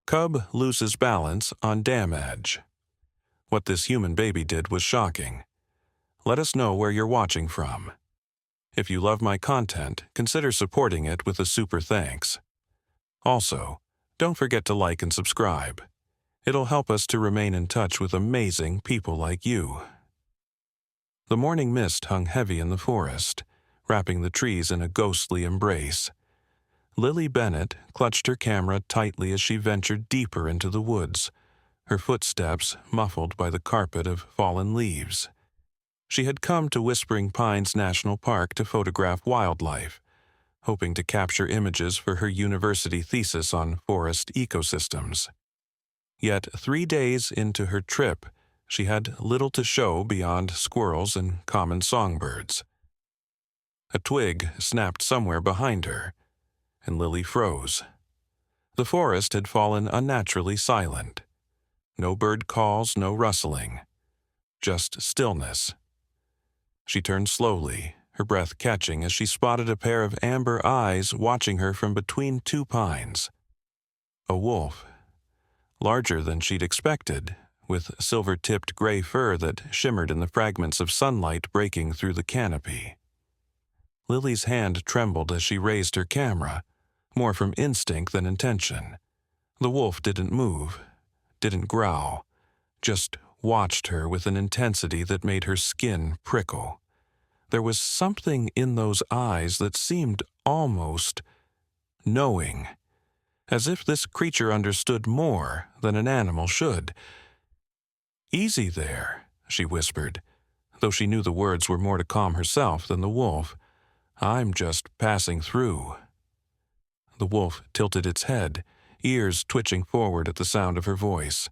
Cub loses balance on dam edge. What this human baby did was shocking. Let us know where you're watching from. If you love my content, consider supporting it with a super thanks. Also, don't forget to like and subscribe. It'll help us to remain in touch with amazing people like you. The morning mist hung heavy in the forest, wrapping the trees in a ghostly embrace. Lily Bennett clutched her camera tightly as she ventured deeper into the woods, her footsteps muffled by the carpet of fallen leaves. She had come to Whispering Pines National Park to photograph wildlife, hoping to capture images for her university thesis on forest ecosystems. Yet 3 days into her trip, she had little to show beyond squirrels and common songbirds. A twig snapped somewhere behind her, and Lily froze. The forest had fallen unnaturally silent. No bird calls, no rustling. Just stillness. She turned slowly, her breath catching as she spotted a pair of amber eyes watching her from between 2 pines. A wolf. Larger than she'd expected, with silver-tipped gray fur that shimmered in the fragments of sunlight breaking through the canopy. Lily's hand trembled as she raised her camera, more from instinct than intention. The wolf didn't move, didn't growl, just watched her with an intensity that made her skin prickle. There was something in those eyes that seemed almost knowing, as if this creature understood more than an animal should. "Easy there," she whispered, though she knew the words were more to calm herself than the wolf. "I'm just passing through." The wolf tilted its head, ears twitching forward at the sound of her voice.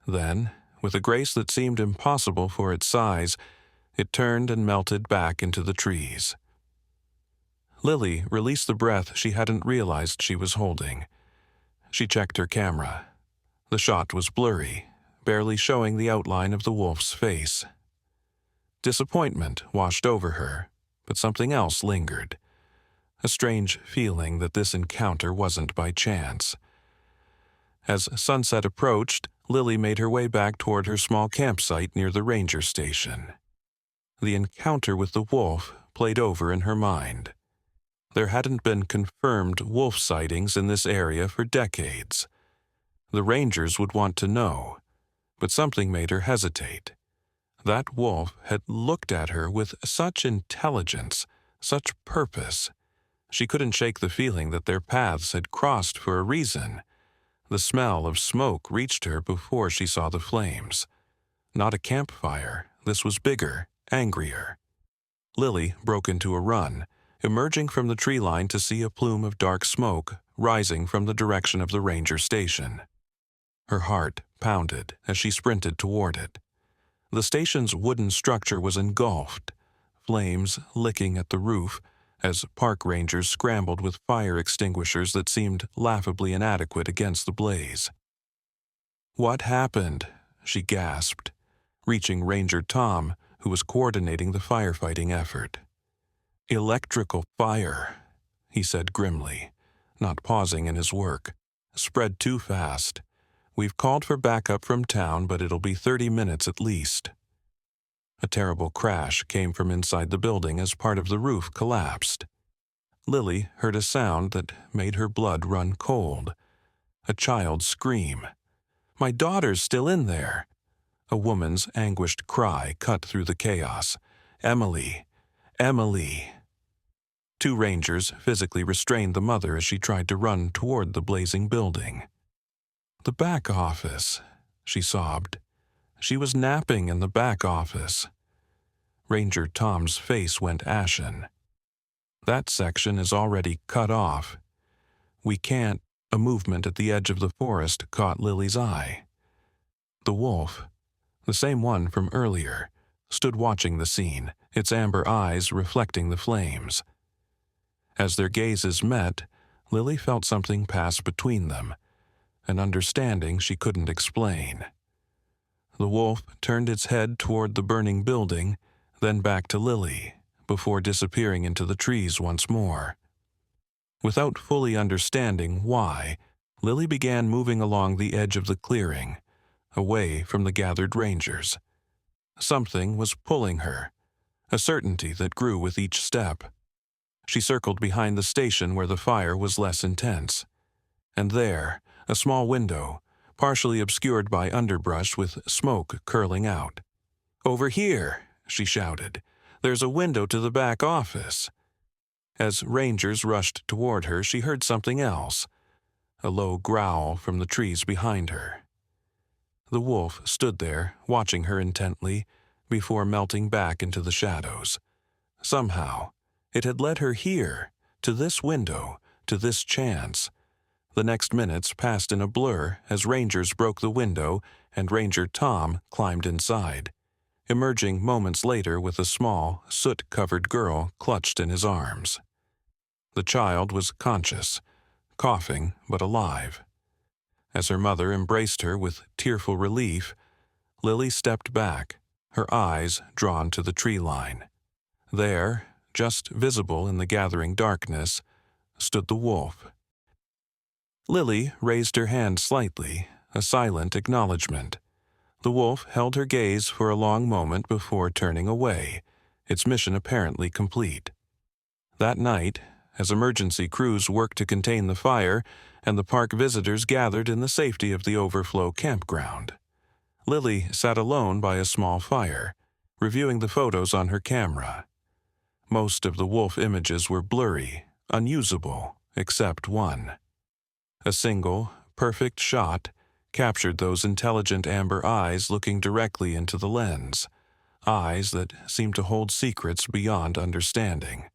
Then, with a grace that seemed impossible for its size, it turned and melted back into the trees. Lily released the breath she hadn't realized she was holding. She checked her camera. The shot was blurry, barely showing the outline of the wolf's face. Disappointment washed over her, but something else lingered. A strange feeling that this encounter wasn't by chance. As sunset approached, Lily made her way back toward her small campsite near the ranger station. The encounter with the wolf played over in her mind. There hadn't been confirmed wolf sightings in this area for decades. The rangers would want to know, but something made her hesitate. That wolf had looked at her with such intelligence, such purpose. She couldn't shake the feeling that their paths had crossed for a reason. The smell of smoke reached her before she saw the flames. Not a campfire, this was bigger, angrier. Lily broke into a run, emerging from the tree line to see a plume of dark smoke rising from the direction of the ranger station. Her heart pounded as she sprinted toward it. The station's wooden structure was engulfed, flames licking at the roof as park rangers scrambled with fire extinguishers that seemed laughably inadequate against the blaze. "What happened?" she gasped, reaching Ranger Tom, who was coordinating the firefighting effort. "Electrical fire," he said grimly, not pausing in his work. "Spread too fast. We've called for backup from town, but it'll be 30 minutes at least." A terrible crash came from inside the building as part of the roof collapsed. Lily heard a sound that made her blood run cold. A child's scream. "My daughter's still in there!" A woman's anguished cry cut through the chaos. "Emily! Emily!" 2 rangers physically restrained the mother as she tried to run toward the blazing building. "The back office," she sobbed. She was napping in the back office. Ranger Tom's face went ashen. "That section is already cut off. We can't—" A movement at the edge of the forest caught Lily's eye. The wolf, the same one from earlier, stood watching the scene, its amber eyes reflecting the flames. As their gazes met, Lily felt something pass between them, an understanding she couldn't explain. The wolf turned its head toward the burning building, then back to Lily, before disappearing into the trees once more. Without fully understanding why, Lily began moving along the edge of the clearing, away from the gathered rangers. Something was pulling her, a certainty that grew with each step. She circled behind the station where the fire was less intense. And there, a small window, partially obscured by underbrush with smoke curling out. "Over here," she shouted. "There's a window to the back office." As rangers rushed toward her, she heard something else, a low growl from the trees behind her. The wolf stood there, watching her intently, before melting back into the shadows. Somehow, it had led her here, to this window, to this chance. The next minutes passed in a blur as rangers broke the window and Ranger Tom climbed inside, emerging moments later with a small, soot-covered girl clutched in his arms. The child was conscious, coughing but alive. As her mother embraced her with tearful relief, Lily stepped back, her eyes drawn to the tree line. There, just visible in the gathering darkness, stood the wolf. Lily raised her hand slightly, a silent acknowledgement. The wolf held her gaze for a long moment before turning away, its mission apparently complete. That night, as emergency crews worked to contain the fire and the park visitors gathered in the safety of the overflow campground, Lily sat alone by a small fire, reviewing the photos on her camera. Most of the wolf images were blurry, unusable, except one. A single, perfect shot captured those intelligent amber eyes looking directly into the lens, eyes that seemed to hold secrets beyond understanding.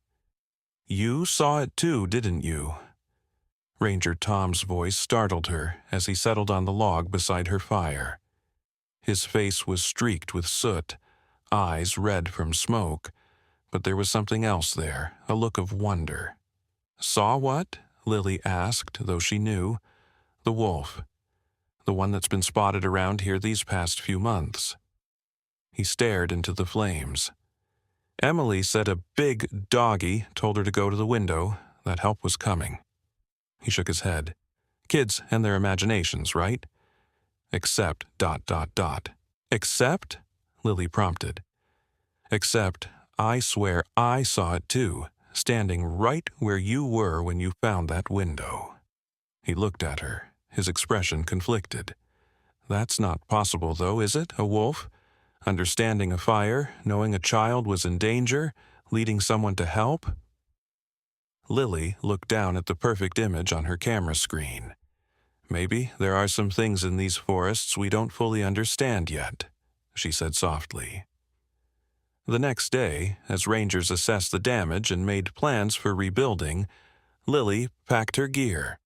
"You saw it too, didn't you?" Ranger Tom's voice startled her as he settled on the log beside her fire. His face was streaked with soot, eyes red from smoke, but there was something else there, a look of wonder. "Saw what?" Lily asked, though she knew. "The wolf. The one that's been spotted around here these past few months." He stared into the flames. "Emily said a big doggy told her to go to the window, that help was coming." He shook his head. "Kids and their imaginations, right? Except ... Except?" Lily prompted. "Except, I swear I saw it too, standing right where you were when you found that window." He looked at her, his expression conflicted. "That's not possible, though, is it, a wolf? Understanding a fire, knowing a child was in danger, leading someone to help?" Lily looked down at the perfect image on her camera screen. "Maybe there are some things in these forests we don't fully understand yet," she said softly. The next day, as rangers assessed the damage and made plans for rebuilding, Lily packed her gear.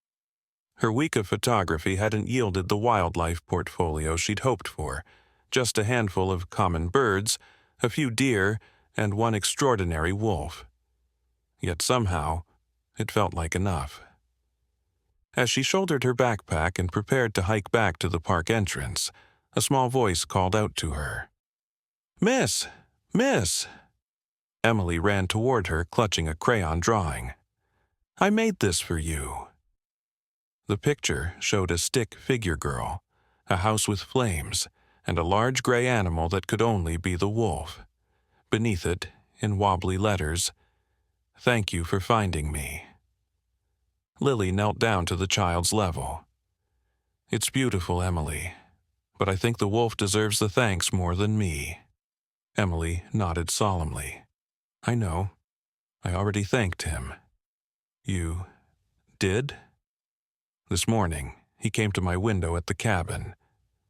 Her week of photography hadn't yielded the wildlife portfolio she'd hoped for, just a handful of common birds, a few deer, and one extraordinary wolf. Yet somehow, it felt like enough. As she shouldered her backpack and prepared to hike back to the park entrance, a small voice called out to her. "Miss! Miss!" Emily ran toward her, clutching a crayon drawing. "I made this for you." The picture showed a stick figure girl, a house with flames, and a large gray animal that could only be the wolf. Beneath it, in wobbly letters, "Thank you for finding me." Lily knelt down to the child's level. "It's beautiful, Emily, but I think the wolf deserves the thanks more than me." Emily nodded solemnly. "I know. I already thanked him." "You did?" "This morning, he came to my window at the cabin."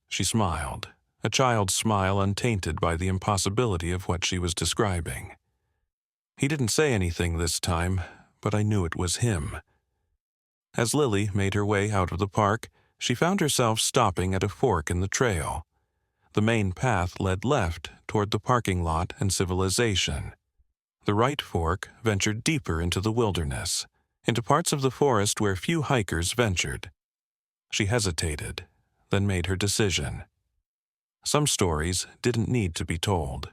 She smiled, a child's smile untainted by the impossibility of what she was describing. "He didn't say anything this time, but I knew it was him." As Lily made her way out of the park, she found herself stopping at a fork in the trail. The main path led left toward the parking lot and civilization. The right fork ventured deeper into the wilderness, into parts of the forest where few hikers ventured. She hesitated, then made her decision. Some stories didn't need to be told.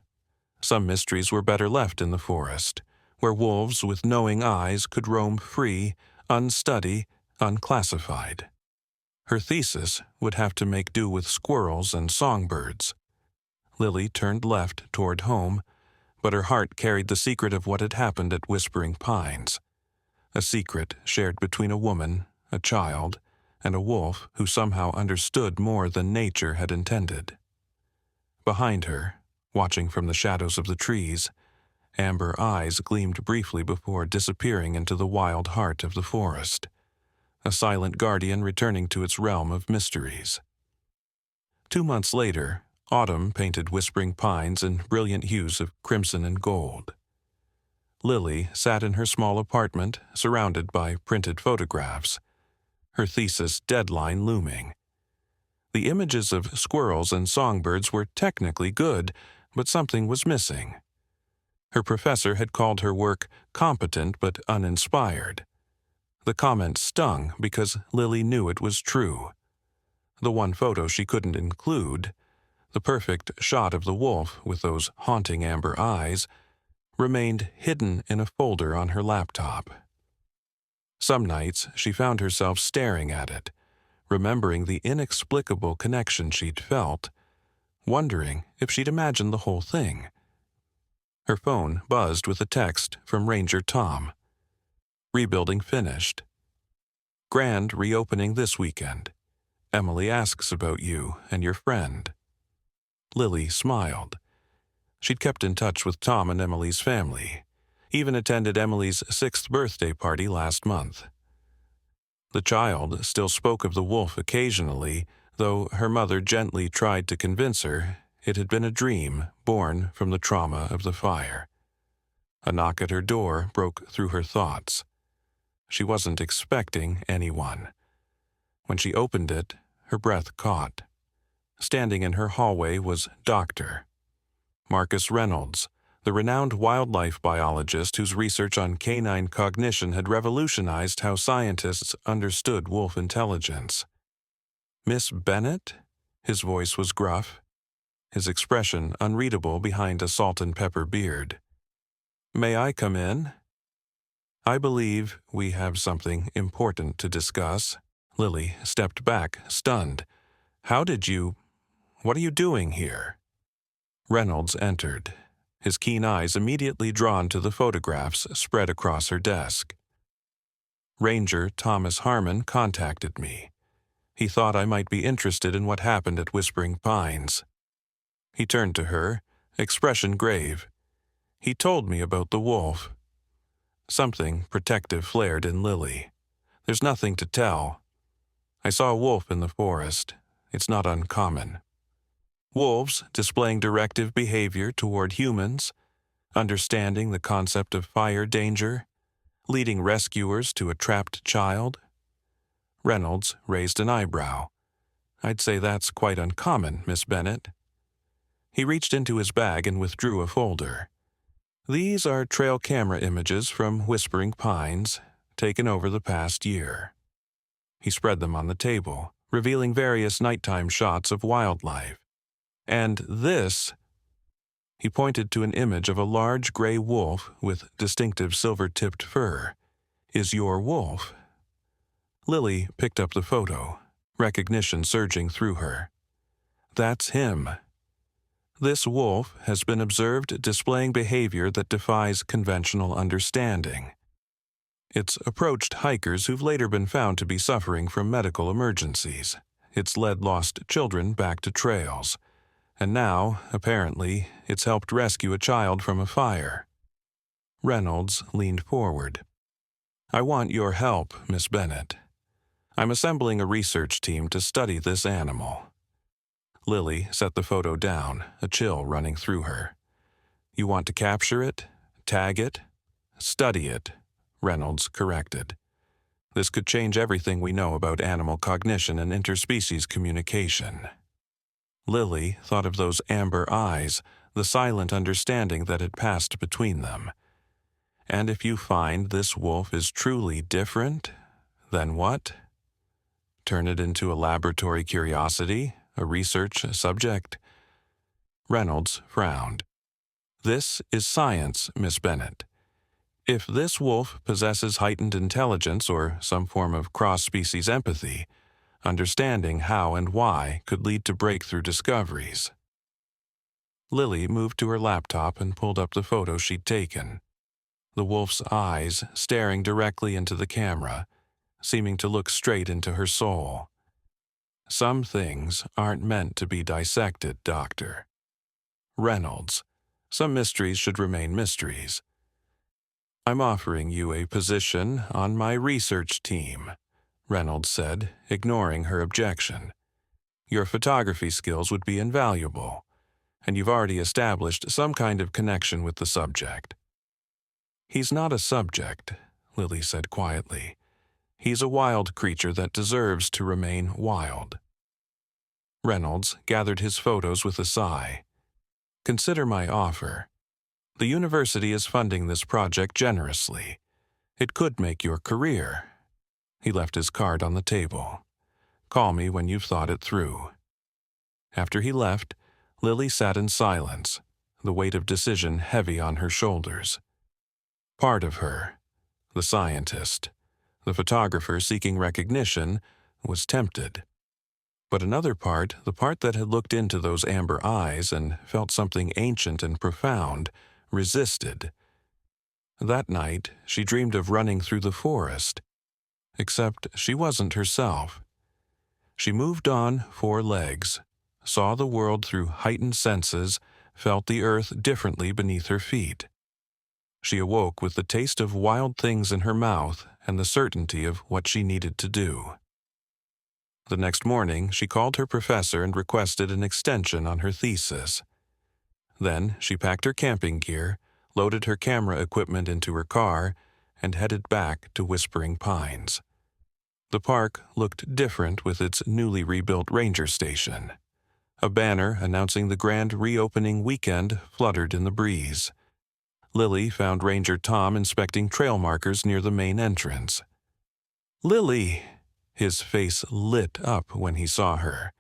Some mysteries were better left in the forest, where wolves with knowing eyes could roam free, unstudied, unclassified. Her thesis would have to make do with squirrels and songbirds. Lily turned left toward home, but her heart carried the secret of what had happened at Whispering Pines, a secret shared between a woman, a child, and a wolf who somehow understood more than nature had intended. Behind her, watching from the shadows of the trees, amber eyes gleamed briefly before disappearing into the wild heart of the forest, a silent guardian returning to its realm of mysteries. 2 months later, autumn painted Whispering Pines in brilliant hues of crimson and gold. Lily sat in her small apartment, surrounded by printed photographs, her thesis deadline looming. The images of squirrels and songbirds were technically good, but something was missing. Her professor had called her work competent but uninspired. The comment stung because Lily knew it was true. The one photo she couldn't include, the perfect shot of the wolf with those haunting amber eyes, remained hidden in a folder on her laptop. Some nights she found herself staring at it, remembering the inexplicable connection she'd felt, wondering if she'd imagined the whole thing. Her phone buzzed with a text from Ranger Tom. Rebuilding finished. Grand reopening this weekend. Emily asks about you and your friend. Lily smiled. She'd kept in touch with Tom and Emily's family, even attended Emily's 6th birthday party last month. The child still spoke of the wolf occasionally, though her mother gently tried to convince her it had been a dream born from the trauma of the fire. A knock at her door broke through her thoughts. She wasn't expecting anyone. When she opened it, her breath caught. Standing in her hallway was Dr. Marcus Reynolds, the renowned wildlife biologist whose research on canine cognition had revolutionized how scientists understood wolf intelligence. "Miss Bennett?" His voice was gruff, his expression unreadable behind a salt and pepper beard. "May I come in?" "I believe we have something important to discuss." Lily stepped back, stunned. What are you doing here?" Reynolds entered, his keen eyes immediately drawn to the photographs spread across her desk. "Ranger Thomas Harmon contacted me. He thought I might be interested in what happened at Whispering Pines." He turned to her, expression grave. "He told me about the wolf." Something protective flared in Lily. "There's nothing to tell. I saw a wolf in the forest. It's not uncommon. Wolves displaying directive behavior toward humans, understanding the concept of fire danger, leading rescuers to a trapped child." Reynolds raised an eyebrow. "I'd say that's quite uncommon, Miss Bennett." He reached into his bag and withdrew a folder. "These are trail camera images from Whispering Pines, taken over the past year." He spread them on the table, revealing various nighttime shots of wildlife. "And this," he pointed to an image of a large gray wolf with distinctive silver-tipped fur, "is your wolf." Lily picked up the photo, recognition surging through her. "That's him. This wolf has been observed displaying behavior that defies conventional understanding. It's approached hikers who've later been found to be suffering from medical emergencies. It's led lost children back to trails. And now, apparently, it's helped rescue a child from a fire." Reynolds leaned forward. "I want your help, Miss Bennett. I'm assembling a research team to study this animal." Lily set the photo down, a chill running through her. "You want to capture it? Tag it? Study it," Reynolds corrected. "This could change everything we know about animal cognition and interspecies communication." Lily thought of those amber eyes, the silent understanding that had passed between them. And if you find this wolf is truly different, then what? Turn it into a laboratory curiosity, a research subject? Reynolds frowned. "This is science, Miss Bennett. If this wolf possesses heightened intelligence or some form of cross-species empathy, Understanding how and why could lead to breakthrough discoveries. Lily moved to her laptop and pulled up the photo she'd taken. The wolf's eyes staring directly into the camera, seeming to look straight into her soul. Some things aren't meant to be dissected, Doctor. Reynolds, some mysteries should remain mysteries. I'm offering you a position on my research team, Reynolds said, ignoring her objection. Your photography skills would be invaluable, and you've already established some kind of connection with the subject. He's not a subject, Lily said quietly. He's a wild creature that deserves to remain wild. Reynolds gathered his photos with a sigh. Consider my offer. The university is funding this project generously. It could make your career. He left his card on the table. Call me when you've thought it through. After he left, Lily sat in silence, the weight of decision heavy on her shoulders. Part of her, the scientist, the photographer seeking recognition, was tempted. But another part, the part that had looked into those amber eyes and felt something ancient and profound, resisted. That night, she dreamed of running through the forest. Except she wasn't herself. She moved on 4 legs, saw the world through heightened senses, felt the earth differently beneath her feet. She awoke with the taste of wild things in her mouth and the certainty of what she needed to do. The next morning, she called her professor and requested an extension on her thesis. Then she packed her camping gear, loaded her camera equipment into her car, and headed back to Whispering Pines. The park looked different with its newly rebuilt ranger station. A banner announcing the grand reopening weekend fluttered in the breeze. Lily found Ranger Tom inspecting trail markers near the main entrance. "Lily!" His face lit up when he saw her.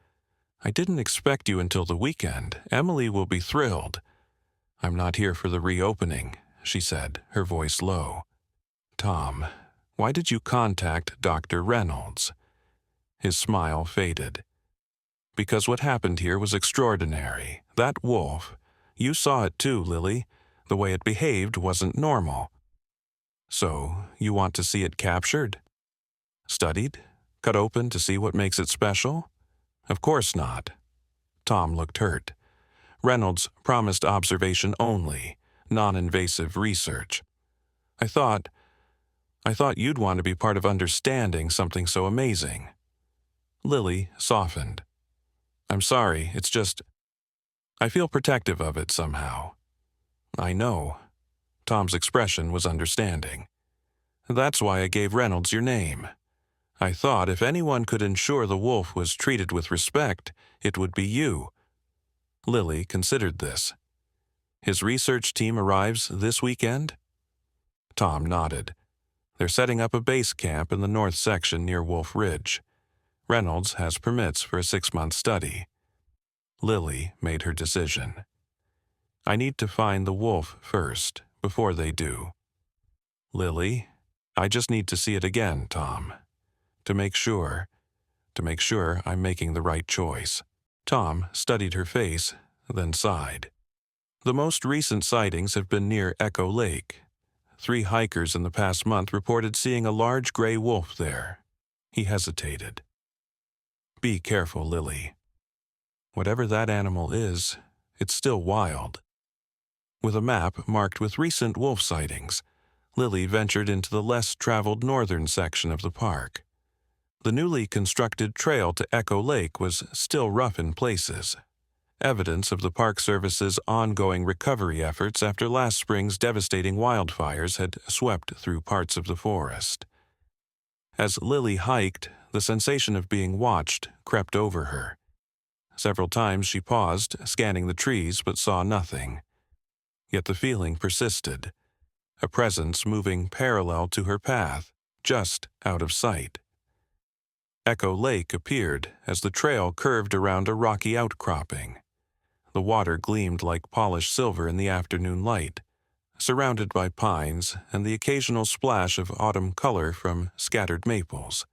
"I didn't expect you until the weekend. Emily will be thrilled." "I'm not here for the reopening," she said, her voice low. "Tom, why did you contact Dr. Reynolds?" His smile faded. "Because what happened here was extraordinary. That wolf. You saw it too, Lily. The way it behaved wasn't normal." "So, you want to see it captured? Studied? Cut open to see what makes it special?" "Of course not." Tom looked hurt. "Reynolds promised observation only, non-invasive research. I thought you'd want to be part of understanding something so amazing." Lily softened. "I'm sorry, it's just, I feel protective of it somehow." "I know." Tom's expression was understanding. "That's why I gave Reynolds your name. I thought if anyone could ensure the wolf was treated with respect, it would be you." Lily considered this. "His research team arrives this weekend?" Tom nodded. "They're setting up a base camp in the north section near Wolf Ridge. Reynolds has permits for a 6-month study." Lily made her decision. "I need to find the wolf first, before they do." "Lily, I just need to see it again, Tom. To make sure I'm making the right choice." Tom studied her face, then sighed. "The most recent sightings have been near Echo Lake. 3 hikers in the past month reported seeing a large gray wolf there." He hesitated. "Be careful, Lily. Whatever that animal is, it's still wild." With a map marked with recent wolf sightings, Lily ventured into the less traveled northern section of the park. The newly constructed trail to Echo Lake was still rough in places, evidence of the Park Service's ongoing recovery efforts after last spring's devastating wildfires had swept through parts of the forest. As Lily hiked, the sensation of being watched crept over her. Several times she paused, scanning the trees, but saw nothing. Yet the feeling persisted, a presence moving parallel to her path, just out of sight. Echo Lake appeared as the trail curved around a rocky outcropping. The water gleamed like polished silver in the afternoon light, surrounded by pines and the occasional splash of autumn color from scattered maples.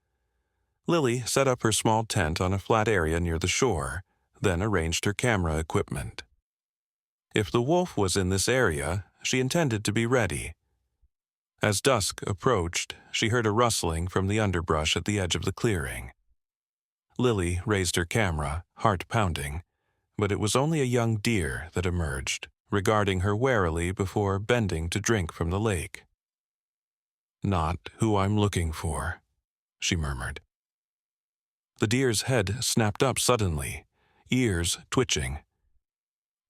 Lily set up her small tent on a flat area near the shore, then arranged her camera equipment. If the wolf was in this area, she intended to be ready. As dusk approached, she heard a rustling from the underbrush at the edge of the clearing. Lily raised her camera, heart pounding, but it was only a young deer that emerged, regarding her warily before bending to drink from the lake. "Not who I'm looking for," she murmured. The deer's head snapped up suddenly, ears twitching.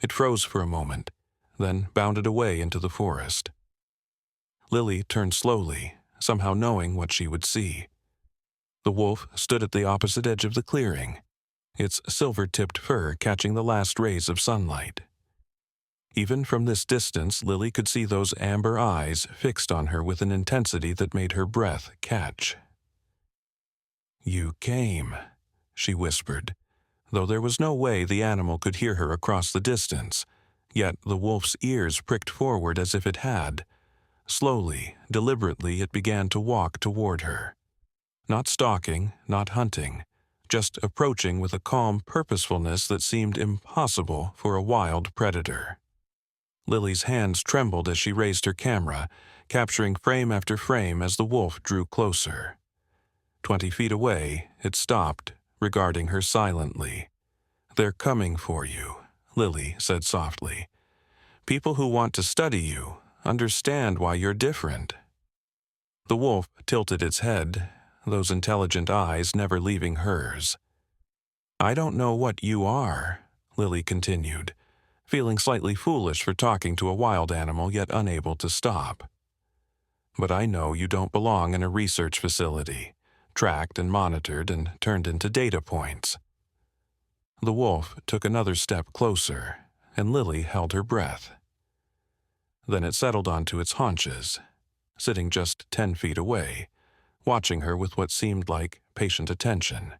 It froze for a moment, then bounded away into the forest. Lily turned slowly, somehow knowing what she would see. The wolf stood at the opposite edge of the clearing, its silver-tipped fur catching the last rays of sunlight. Even from this distance, Lily could see those amber eyes fixed on her with an intensity that made her breath catch. "You came," she whispered, though there was no way the animal could hear her across the distance, yet the wolf's ears pricked forward as if it had. Slowly, deliberately, it began to walk toward her. Not stalking, not hunting, just approaching with a calm purposefulness that seemed impossible for a wild predator. Lily's hands trembled as she raised her camera, capturing frame after frame as the wolf drew closer. 20 feet away, it stopped, regarding her silently. "They're coming for you," Lily said softly. "People who want to study you, understand why you're different." The wolf tilted its head, those intelligent eyes never leaving hers. "I don't know what you are," Lily continued, feeling slightly foolish for talking to a wild animal yet unable to stop. "But I know you don't belong in a research facility, tracked and monitored and turned into data points." The wolf took another step closer, and Lily held her breath. Then it settled onto its haunches, sitting just 10 feet away, watching her with what seemed like patient attention.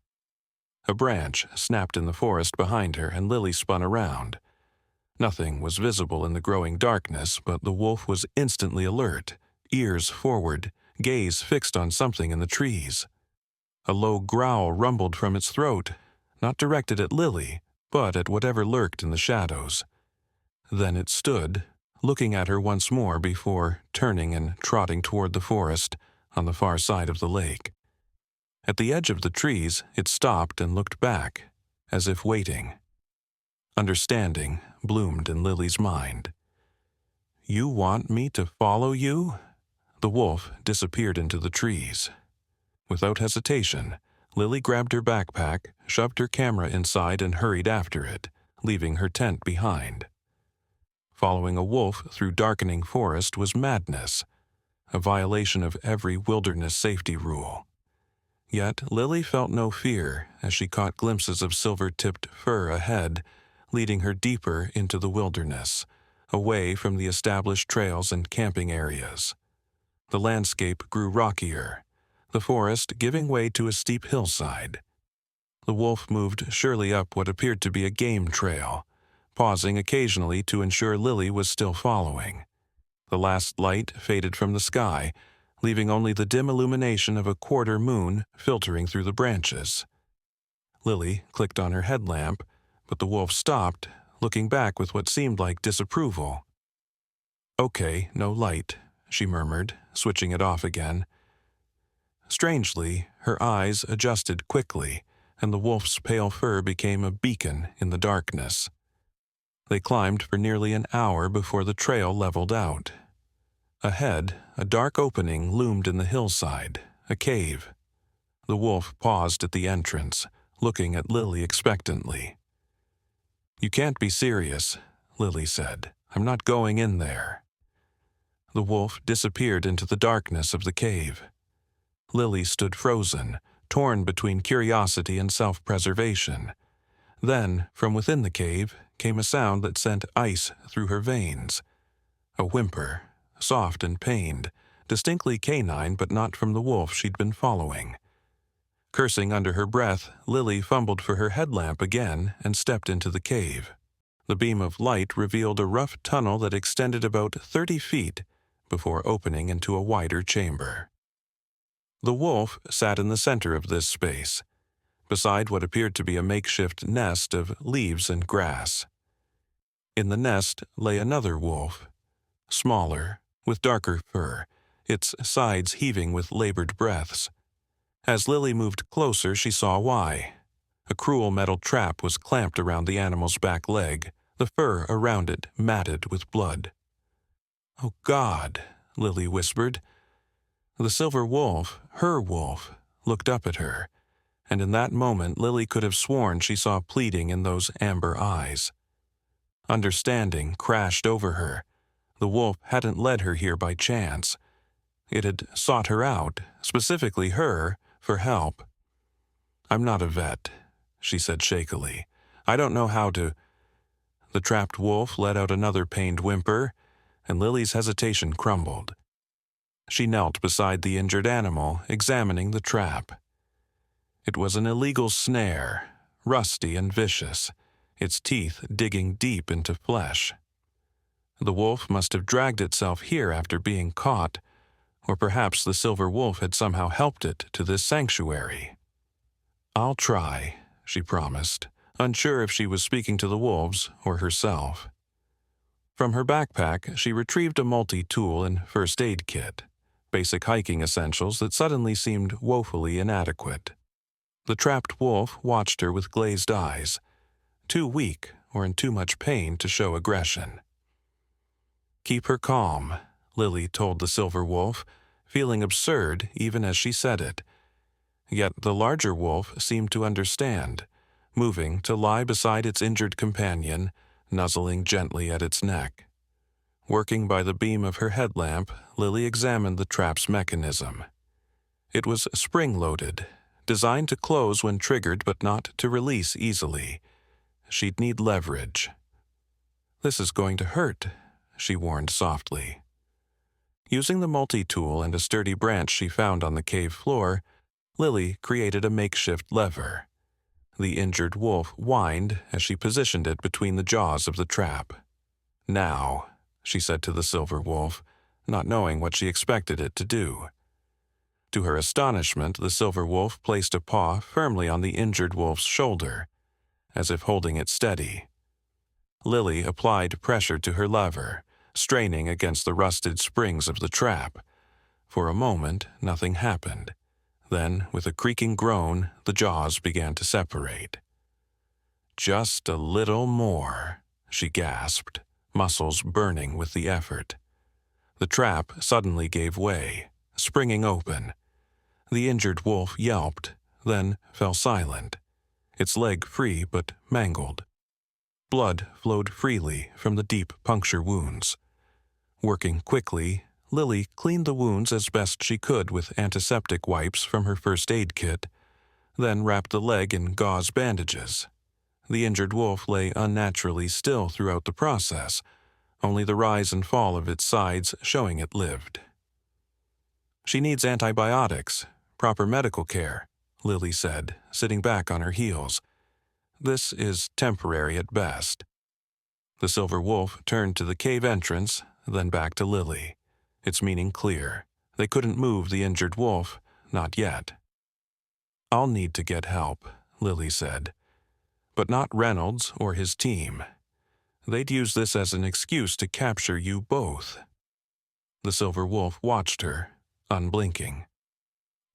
A branch snapped in the forest behind her, and Lily spun around. Nothing was visible in the growing darkness, but the wolf was instantly alert, ears forward, gaze fixed on something in the trees. A low growl rumbled from its throat, not directed at Lily, but at whatever lurked in the shadows. Then it stood, looking at her once more before turning and trotting toward the forest on the far side of the lake. At the edge of the trees, it stopped and looked back, as if waiting. Understanding bloomed in Lily's mind. "You want me to follow you?" The wolf disappeared into the trees. Without hesitation, Lily grabbed her backpack, shoved her camera inside, and hurried after it, leaving her tent behind. Following a wolf through darkening forest was madness, a violation of every wilderness safety rule. Yet Lily felt no fear as she caught glimpses of silver-tipped fur ahead, leading her deeper into the wilderness, away from the established trails and camping areas. The landscape grew rockier, the forest giving way to a steep hillside. The wolf moved surely up what appeared to be a game trail, pausing occasionally to ensure Lily was still following. The last light faded from the sky, leaving only the dim illumination of a quarter moon filtering through the branches. Lily clicked on her headlamp, but the wolf stopped, looking back with what seemed like disapproval. "Okay, no light," she murmured, switching it off again. Strangely, her eyes adjusted quickly, and the wolf's pale fur became a beacon in the darkness. They climbed for nearly an hour before the trail leveled out. Ahead, a dark opening loomed in the hillside, a cave. The wolf paused at the entrance, looking at Lily expectantly. "You can't be serious," Lily said. "I'm not going in there." The wolf disappeared into the darkness of the cave. Lily stood frozen, torn between curiosity and self-preservation. Then, from within the cave, came a sound that sent ice through her veins. A whimper, soft and pained, distinctly canine but not from the wolf she'd been following. Cursing under her breath, Lily fumbled for her headlamp again and stepped into the cave. The beam of light revealed a rough tunnel that extended about 30 feet before opening into a wider chamber. The wolf sat in the center of this space, beside what appeared to be a makeshift nest of leaves and grass. In the nest lay another wolf, smaller, with darker fur, its sides heaving with labored breaths. As Lily moved closer, she saw why. A cruel metal trap was clamped around the animal's back leg, the fur around it matted with blood. "Oh, God," Lily whispered. The silver wolf, her wolf, looked up at her, and in that moment Lily could have sworn she saw pleading in those amber eyes. Understanding crashed over her. The wolf hadn't led her here by chance. It had sought her out, specifically her, for help. "I'm not a vet," she said shakily. "I don't know how to—" The trapped wolf let out another pained whimper, and Lily's hesitation crumbled. She knelt beside the injured animal, examining the trap. It was an illegal snare, rusty and vicious, its teeth digging deep into flesh. The wolf must have dragged itself here after being caught, or perhaps the silver wolf had somehow helped it to this sanctuary. "I'll try," she promised, unsure if she was speaking to the wolves or herself. From her backpack, she retrieved a multi-tool and first aid kit, basic hiking essentials that suddenly seemed woefully inadequate. The trapped wolf watched her with glazed eyes, too weak or in too much pain to show aggression. "Keep her calm," Lily told the silver wolf, feeling absurd even as she said it. Yet the larger wolf seemed to understand, moving to lie beside its injured companion, nuzzling gently at its neck. Working by the beam of her headlamp, Lily examined the trap's mechanism. It was spring-loaded, designed to close when triggered but not to release easily. She'd need leverage. "This is going to hurt," she warned softly. Using the multi-tool and a sturdy branch she found on the cave floor, Lily created a makeshift lever. The injured wolf whined as she positioned it between the jaws of the trap. "Now," she said to the silver wolf, not knowing what she expected it to do. To her astonishment, the silver wolf placed a paw firmly on the injured wolf's shoulder, as if holding it steady. Lily applied pressure to her lever, straining against the rusted springs of the trap. For a moment, nothing happened. Then, with a creaking groan, the jaws began to separate. "Just a little more," she gasped, muscles burning with the effort. The trap suddenly gave way, springing open. The injured wolf yelped, then fell silent, its leg free but mangled. Blood flowed freely from the deep puncture wounds. Working quickly, Lily cleaned the wounds as best she could with antiseptic wipes from her first aid kit, then wrapped the leg in gauze bandages. The injured wolf lay unnaturally still throughout the process, only the rise and fall of its sides showing it lived. "She needs antibiotics, proper medical care," Lily said, sitting back on her heels. "This is temporary at best." The silver wolf turned to the cave entrance, then back to Lily, its meaning clear. They couldn't move the injured wolf, not yet. "I'll need to get help," Lily said. "But not Reynolds or his team. They'd use this as an excuse to capture you both." The silver wolf watched her, unblinking.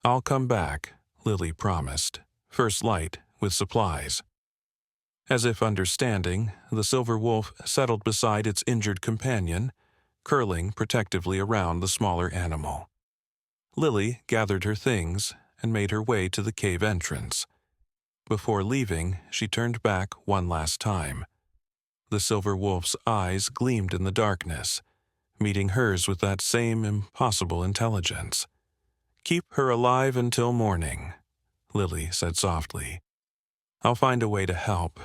"I'll come back," Lily promised, first light with supplies. As if understanding, the silver wolf settled beside its injured companion, curling protectively around the smaller animal. Lily gathered her things and made her way to the cave entrance. Before leaving, she turned back one last time. The silver wolf's eyes gleamed in the darkness, meeting hers with that same impossible intelligence. "Keep her alive until morning," Lily said softly. "I'll find a way to help,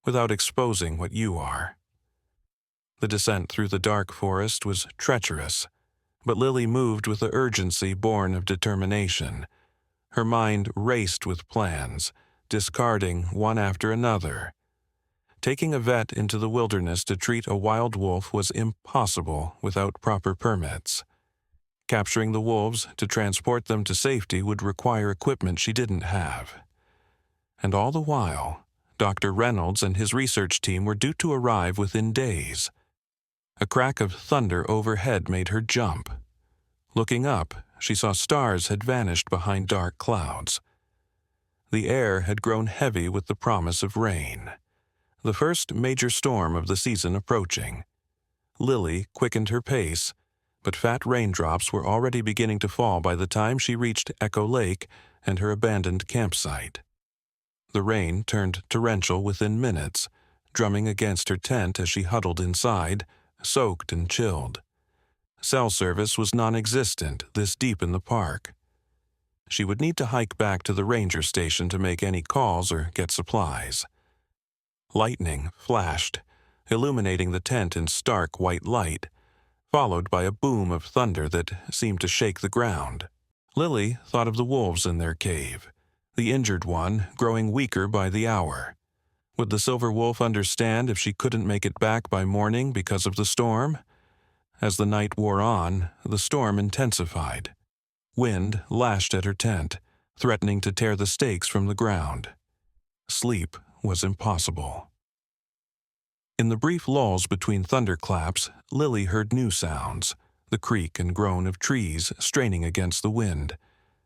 without exposing what you are." The descent through the dark forest was treacherous, but Lily moved with the urgency born of determination. Her mind raced with plans, discarding one after another. Taking a vet into the wilderness to treat a wild wolf was impossible without proper permits. Capturing the wolves to transport them to safety would require equipment she didn't have. And all the while, Dr. Reynolds and his research team were due to arrive within days. A crack of thunder overhead made her jump. Looking up, she saw stars had vanished behind dark clouds. The air had grown heavy with the promise of rain, the first major storm of the season approaching. Lily quickened her pace, but fat raindrops were already beginning to fall by the time she reached Echo Lake and her abandoned campsite. The rain turned torrential within minutes, drumming against her tent as she huddled inside, soaked and chilled. Cell service was non-existent this deep in the park. She would need to hike back to the ranger station to make any calls or get supplies. Lightning flashed, illuminating the tent in stark white light, followed by a boom of thunder that seemed to shake the ground. Lily thought of the wolves in their cave, the injured one growing weaker by the hour. Would the silver wolf understand if she couldn't make it back by morning because of the storm? As the night wore on, the storm intensified. Wind lashed at her tent, threatening to tear the stakes from the ground. Sleep was impossible. In the brief lulls between thunderclaps, Lily heard new sounds, the creak and groan of trees straining against the wind,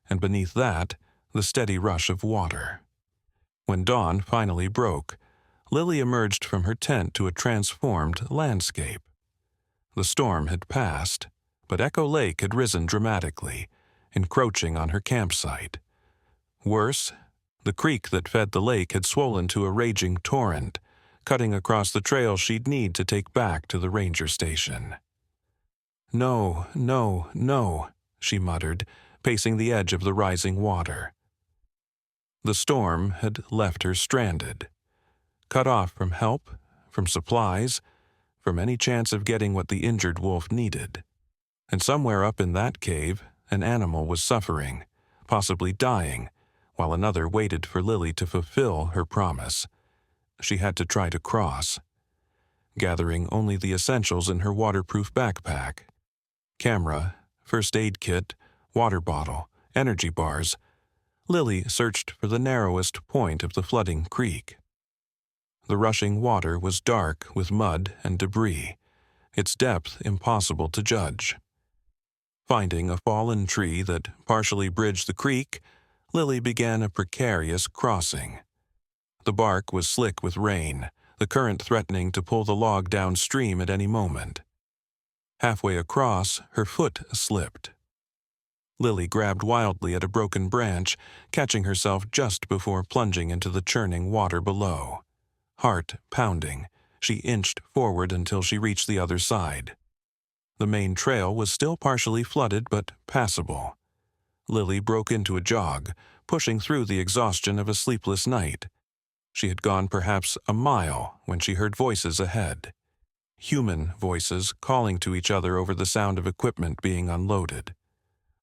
and beneath that, the steady rush of water. When dawn finally broke, Lily emerged from her tent to a transformed landscape. The storm had passed, but Echo Lake had risen dramatically, encroaching on her campsite. Worse, the creek that fed the lake had swollen to a raging torrent, cutting across the trail she'd need to take back to the ranger station. "No, no, no," she muttered, pacing the edge of the rising water. The storm had left her stranded, cut off from help, from supplies, from any chance of getting what the injured wolf needed. And somewhere up in that cave, an animal was suffering, possibly dying, while another waited for Lily to fulfill her promise. She had to try to cross. Gathering only the essentials in her waterproof backpack: camera, first aid kit, water bottle, energy bars, Lily searched for the narrowest point of the flooding creek. The rushing water was dark with mud and debris, its depth impossible to judge. Finding a fallen tree that partially bridged the creek, Lily began a precarious crossing. The bark was slick with rain, the current threatening to pull the log downstream at any moment. Halfway across, her foot slipped. Lily grabbed wildly at a broken branch, catching herself just before plunging into the churning water below. Heart pounding, she inched forward until she reached the other side. The main trail was still partially flooded but passable. Lily broke into a jog, pushing through the exhaustion of a sleepless night. She had gone perhaps a mile when she heard voices ahead. Human voices calling to each other over the sound of equipment being unloaded.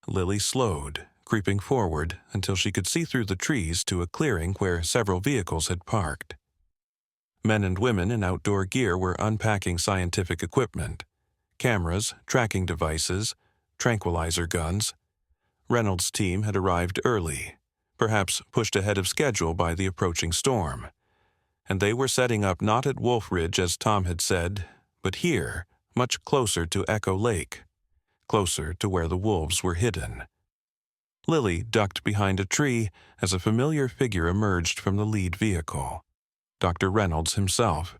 Lily slowed, creeping forward until she could see through the trees to a clearing where several vehicles had parked. Men and women in outdoor gear were unpacking scientific equipment: cameras, tracking devices, tranquilizer guns. Reynolds' team had arrived early, perhaps pushed ahead of schedule by the approaching storm, and they were setting up not at Wolf Ridge as Tom had said, but here, much closer to Echo Lake, closer to where the wolves were hidden. Lily ducked behind a tree as a familiar figure emerged from the lead vehicle. Dr. Reynolds himself,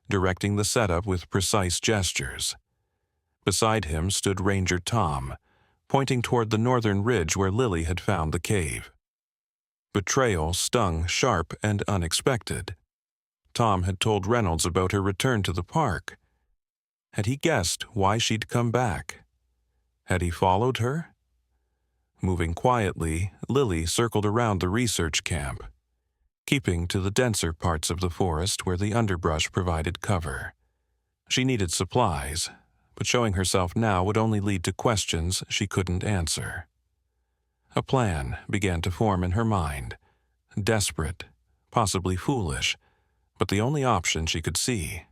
directing the setup with precise gestures. Beside him stood Ranger Tom, pointing toward the northern ridge where Lily had found the cave. Betrayal stung sharp and unexpected. Tom had told Reynolds about her return to the park. Had he guessed why she'd come back? Had he followed her? Moving quietly, Lily circled around the research camp, keeping to the denser parts of the forest where the underbrush provided cover. She needed supplies, but showing herself now would only lead to questions she couldn't answer. A plan began to form in her mind, desperate, possibly foolish, but the only option she could see.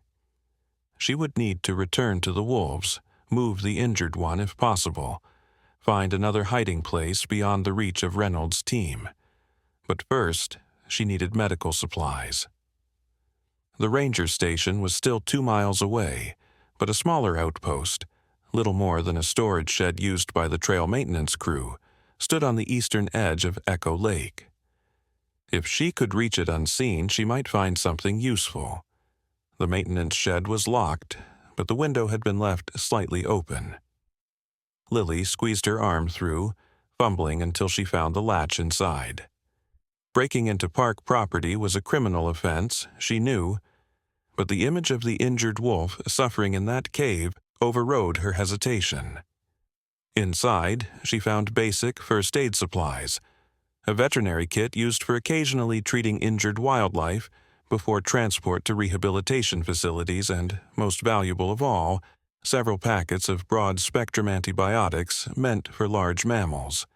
She would need to return to the wolves, move the injured one if possible, find another hiding place beyond the reach of Reynolds' team. But first, she needed medical supplies. The ranger station was still 2 miles away, but a smaller outpost, little more than a storage shed used by the trail maintenance crew, stood on the eastern edge of Echo Lake. If she could reach it unseen, she might find something useful. The maintenance shed was locked, but the window had been left slightly open. Lily squeezed her arm through, fumbling until she found the latch inside. Breaking into park property was a criminal offense, she knew, but the image of the injured wolf suffering in that cave overrode her hesitation. Inside, she found basic first aid supplies, a veterinary kit used for occasionally treating injured wildlife before transport to rehabilitation facilities, and, most valuable of all, several packets of broad-spectrum antibiotics meant for large mammals.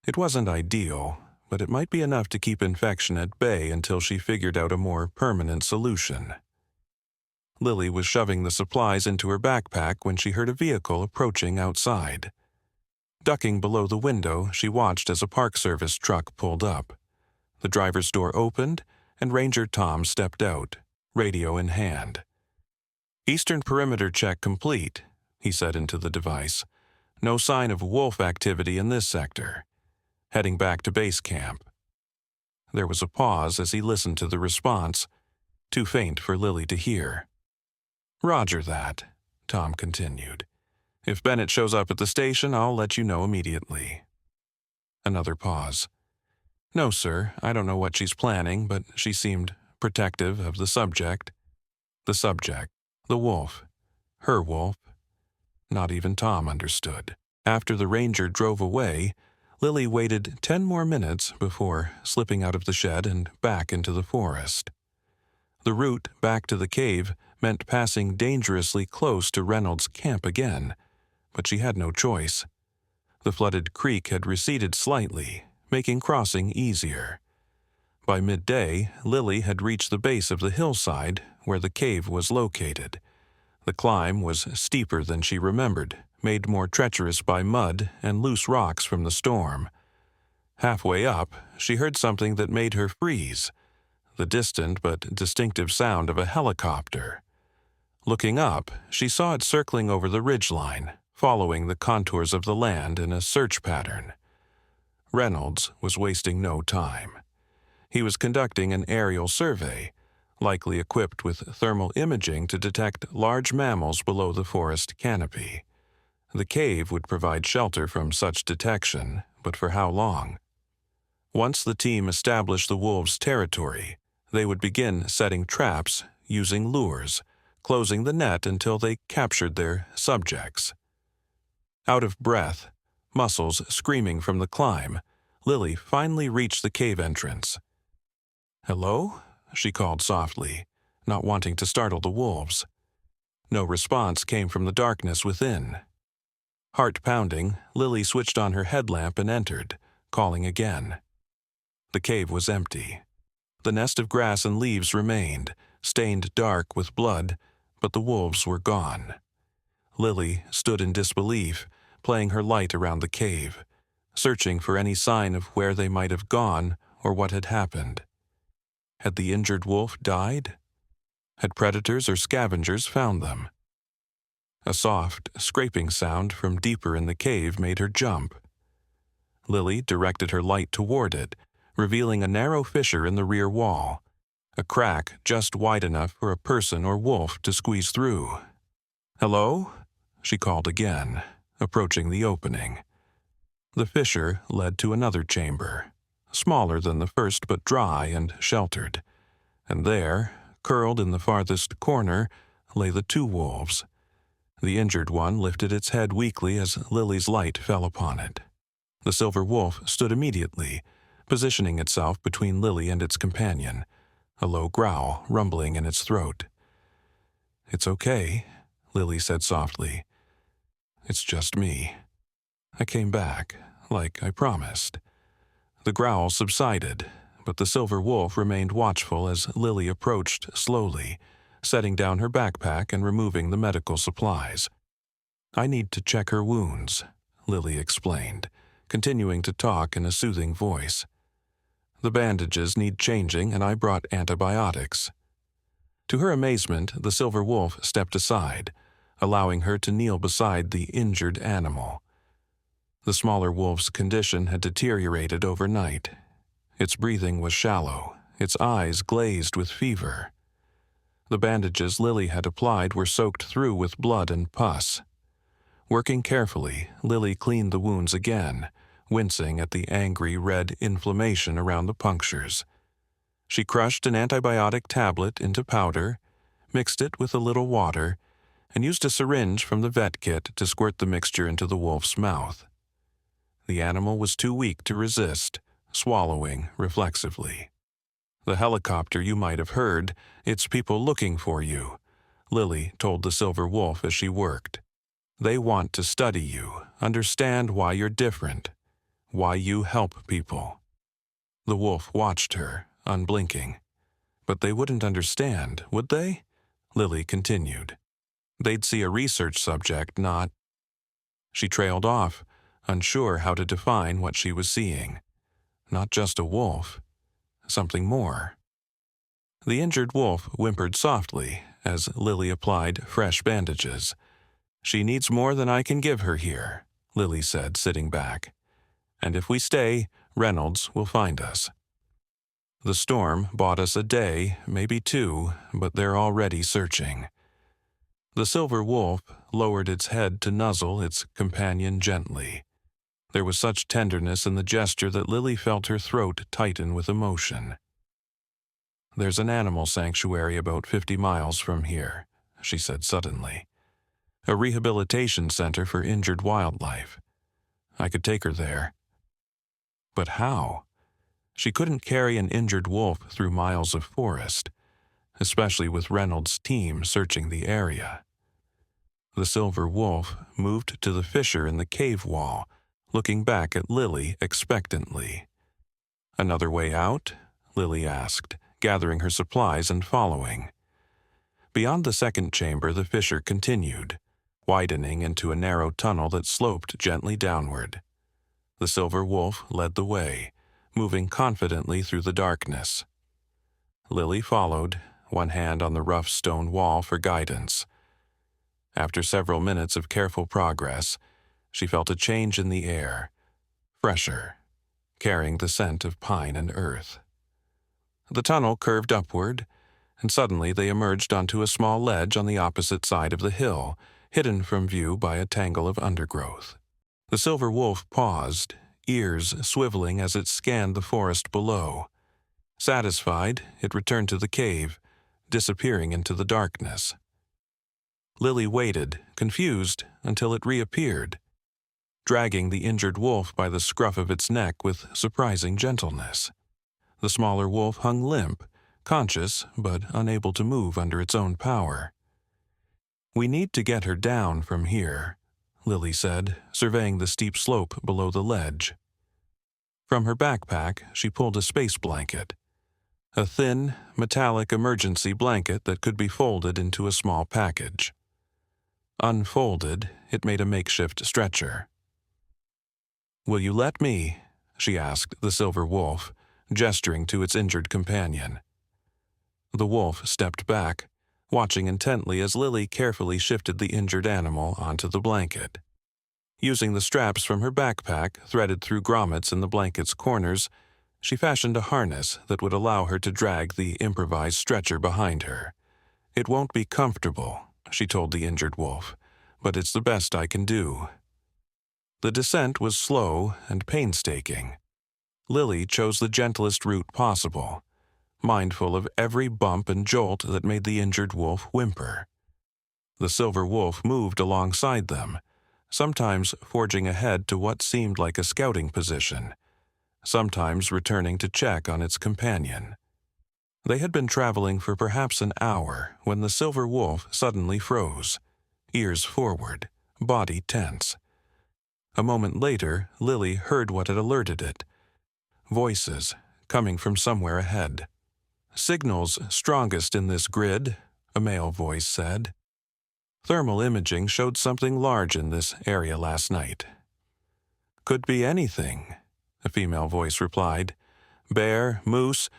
It wasn't ideal, but it might be enough to keep infection at bay until she figured out a more permanent solution. Lily was shoving the supplies into her backpack when she heard a vehicle approaching outside. Ducking below the window, she watched as a Park Service truck pulled up. The driver's door opened, and Ranger Tom stepped out, radio in hand. "Eastern perimeter check complete," he said into the device. "No sign of wolf activity in this sector. Heading back to base camp." There was a pause as he listened to the response, too faint for Lily to hear. "Roger that," Tom continued. "If Bennett shows up at the station, I'll let you know immediately." Another pause. "No, sir, I don't know what she's planning, but she seemed protective of the subject." The subject, the wolf. Her wolf. Not even Tom understood. After the ranger drove away, Lily waited 10 more minutes before slipping out of the shed and back into the forest. The route back to the cave meant passing dangerously close to Reynolds' camp again, but she had no choice. The flooded creek had receded slightly, making crossing easier. By midday, Lily had reached the base of the hillside where the cave was located. The climb was steeper than she remembered, made more treacherous by mud and loose rocks from the storm. Halfway up, she heard something that made her freeze, the distant but distinctive sound of a helicopter. Looking up, she saw it circling over the ridgeline, following the contours of the land in a search pattern. Reynolds was wasting no time. He was conducting an aerial survey, likely equipped with thermal imaging to detect large mammals below the forest canopy. The cave would provide shelter from such detection, but for how long? Once the team established the wolves' territory, they would begin setting traps using lures, closing the net until they captured their subjects. Out of breath, muscles screaming from the climb, Lily finally reached the cave entrance. "Hello?" she called softly, not wanting to startle the wolves. No response came from the darkness within. Heart pounding, Lily switched on her headlamp and entered, calling again. The cave was empty. The nest of grass and leaves remained, stained dark with blood, but the wolves were gone. Lily stood in disbelief, playing her light around the cave, searching for any sign of where they might have gone or what had happened. Had the injured wolf died? Had predators or scavengers found them? A soft, scraping sound from deeper in the cave made her jump. Lily directed her light toward it, revealing a narrow fissure in the rear wall, a crack just wide enough for a person or wolf to squeeze through. "Hello?" she called again, approaching the opening. The fissure led to another chamber, smaller than the first but dry and sheltered, and there, curled in the farthest corner, lay the 2 wolves. The injured one lifted its head weakly as Lily's light fell upon it. The silver wolf stood immediately, positioning itself between Lily and its companion, a low growl rumbling in its throat. "It's okay," Lily said softly. "It's just me. I came back, like I promised." The growl subsided, but the silver wolf remained watchful as Lily approached slowly, setting down her backpack and removing the medical supplies. "I need to check her wounds," Lily explained, continuing to talk in a soothing voice. The bandages need changing, and I brought antibiotics. To her amazement, the silver wolf stepped aside, allowing her to kneel beside the injured animal. The smaller wolf's condition had deteriorated overnight. Its breathing was shallow, its eyes glazed with fever. The bandages Lily had applied were soaked through with blood and pus. Working carefully, Lily cleaned the wounds again, wincing at the angry red inflammation around the punctures. She crushed an antibiotic tablet into powder, mixed it with a little water, and used a syringe from the vet kit to squirt the mixture into the wolf's mouth. The animal was too weak to resist, swallowing reflexively. "The helicopter you might have heard, it's people looking for you," Lily told the silver wolf as she worked. "They want to study you, understand why you're different, why you help people." The wolf watched her, unblinking. "But they wouldn't understand, would they?" Lily continued. "They'd see a research subject, not—" She trailed off, unsure how to define what she was seeing. Not just a wolf, something more. The injured wolf whimpered softly as Lily applied fresh bandages. "She needs more than I can give her here," Lily said, sitting back. "And if we stay, Reynolds will find us. The storm bought us a day, maybe two, but they're already searching." The silver wolf lowered its head to nuzzle its companion gently. There was such tenderness in the gesture that Lily felt her throat tighten with emotion. "There's an animal sanctuary about 50 miles from here," she said suddenly. "A rehabilitation center for injured wildlife. I could take her there." But how? She couldn't carry an injured wolf through miles of forest, especially with Reynolds' team searching the area. The silver wolf moved to the fissure in the cave wall, looking back at Lily expectantly. "Another way out?" Lily asked, gathering her supplies and following. Beyond the second chamber, the fissure continued, widening into a narrow tunnel that sloped gently downward. The silver wolf led the way, moving confidently through the darkness. Lily followed, one hand on the rough stone wall for guidance. After several minutes of careful progress, she felt a change in the air, fresher, carrying the scent of pine and earth. The tunnel curved upward, and suddenly they emerged onto a small ledge on the opposite side of the hill, hidden from view by a tangle of undergrowth. The silver wolf paused, ears swiveling as it scanned the forest below. Satisfied, it returned to the cave, disappearing into the darkness. Lily waited, confused, until it reappeared, dragging the injured wolf by the scruff of its neck with surprising gentleness. The smaller wolf hung limp, conscious but unable to move under its own power. "We need to get her down from here," Lily said, surveying the steep slope below the ledge. From her backpack, she pulled a space blanket, a thin, metallic emergency blanket that could be folded into a small package. Unfolded, it made a makeshift stretcher. "Will you let me?" she asked the silver wolf, gesturing to its injured companion. The wolf stepped back, watching intently as Lily carefully shifted the injured animal onto the blanket. Using the straps from her backpack threaded through grommets in the blanket's corners, she fashioned a harness that would allow her to drag the improvised stretcher behind her. "It won't be comfortable," she told the injured wolf, "but it's the best I can do." The descent was slow and painstaking. Lily chose the gentlest route possible, mindful of every bump and jolt that made the injured wolf whimper. The silver wolf moved alongside them, sometimes forging ahead to what seemed like a scouting position, sometimes returning to check on its companion. They had been traveling for perhaps an hour when the silver wolf suddenly froze, ears forward, body tense. A moment later, Lily heard what had alerted it. Voices coming from somewhere ahead. "Signals strongest in this grid," a male voice said. "Thermal imaging showed something large in this area last night. Could be anything, a female voice replied. Bear, moose.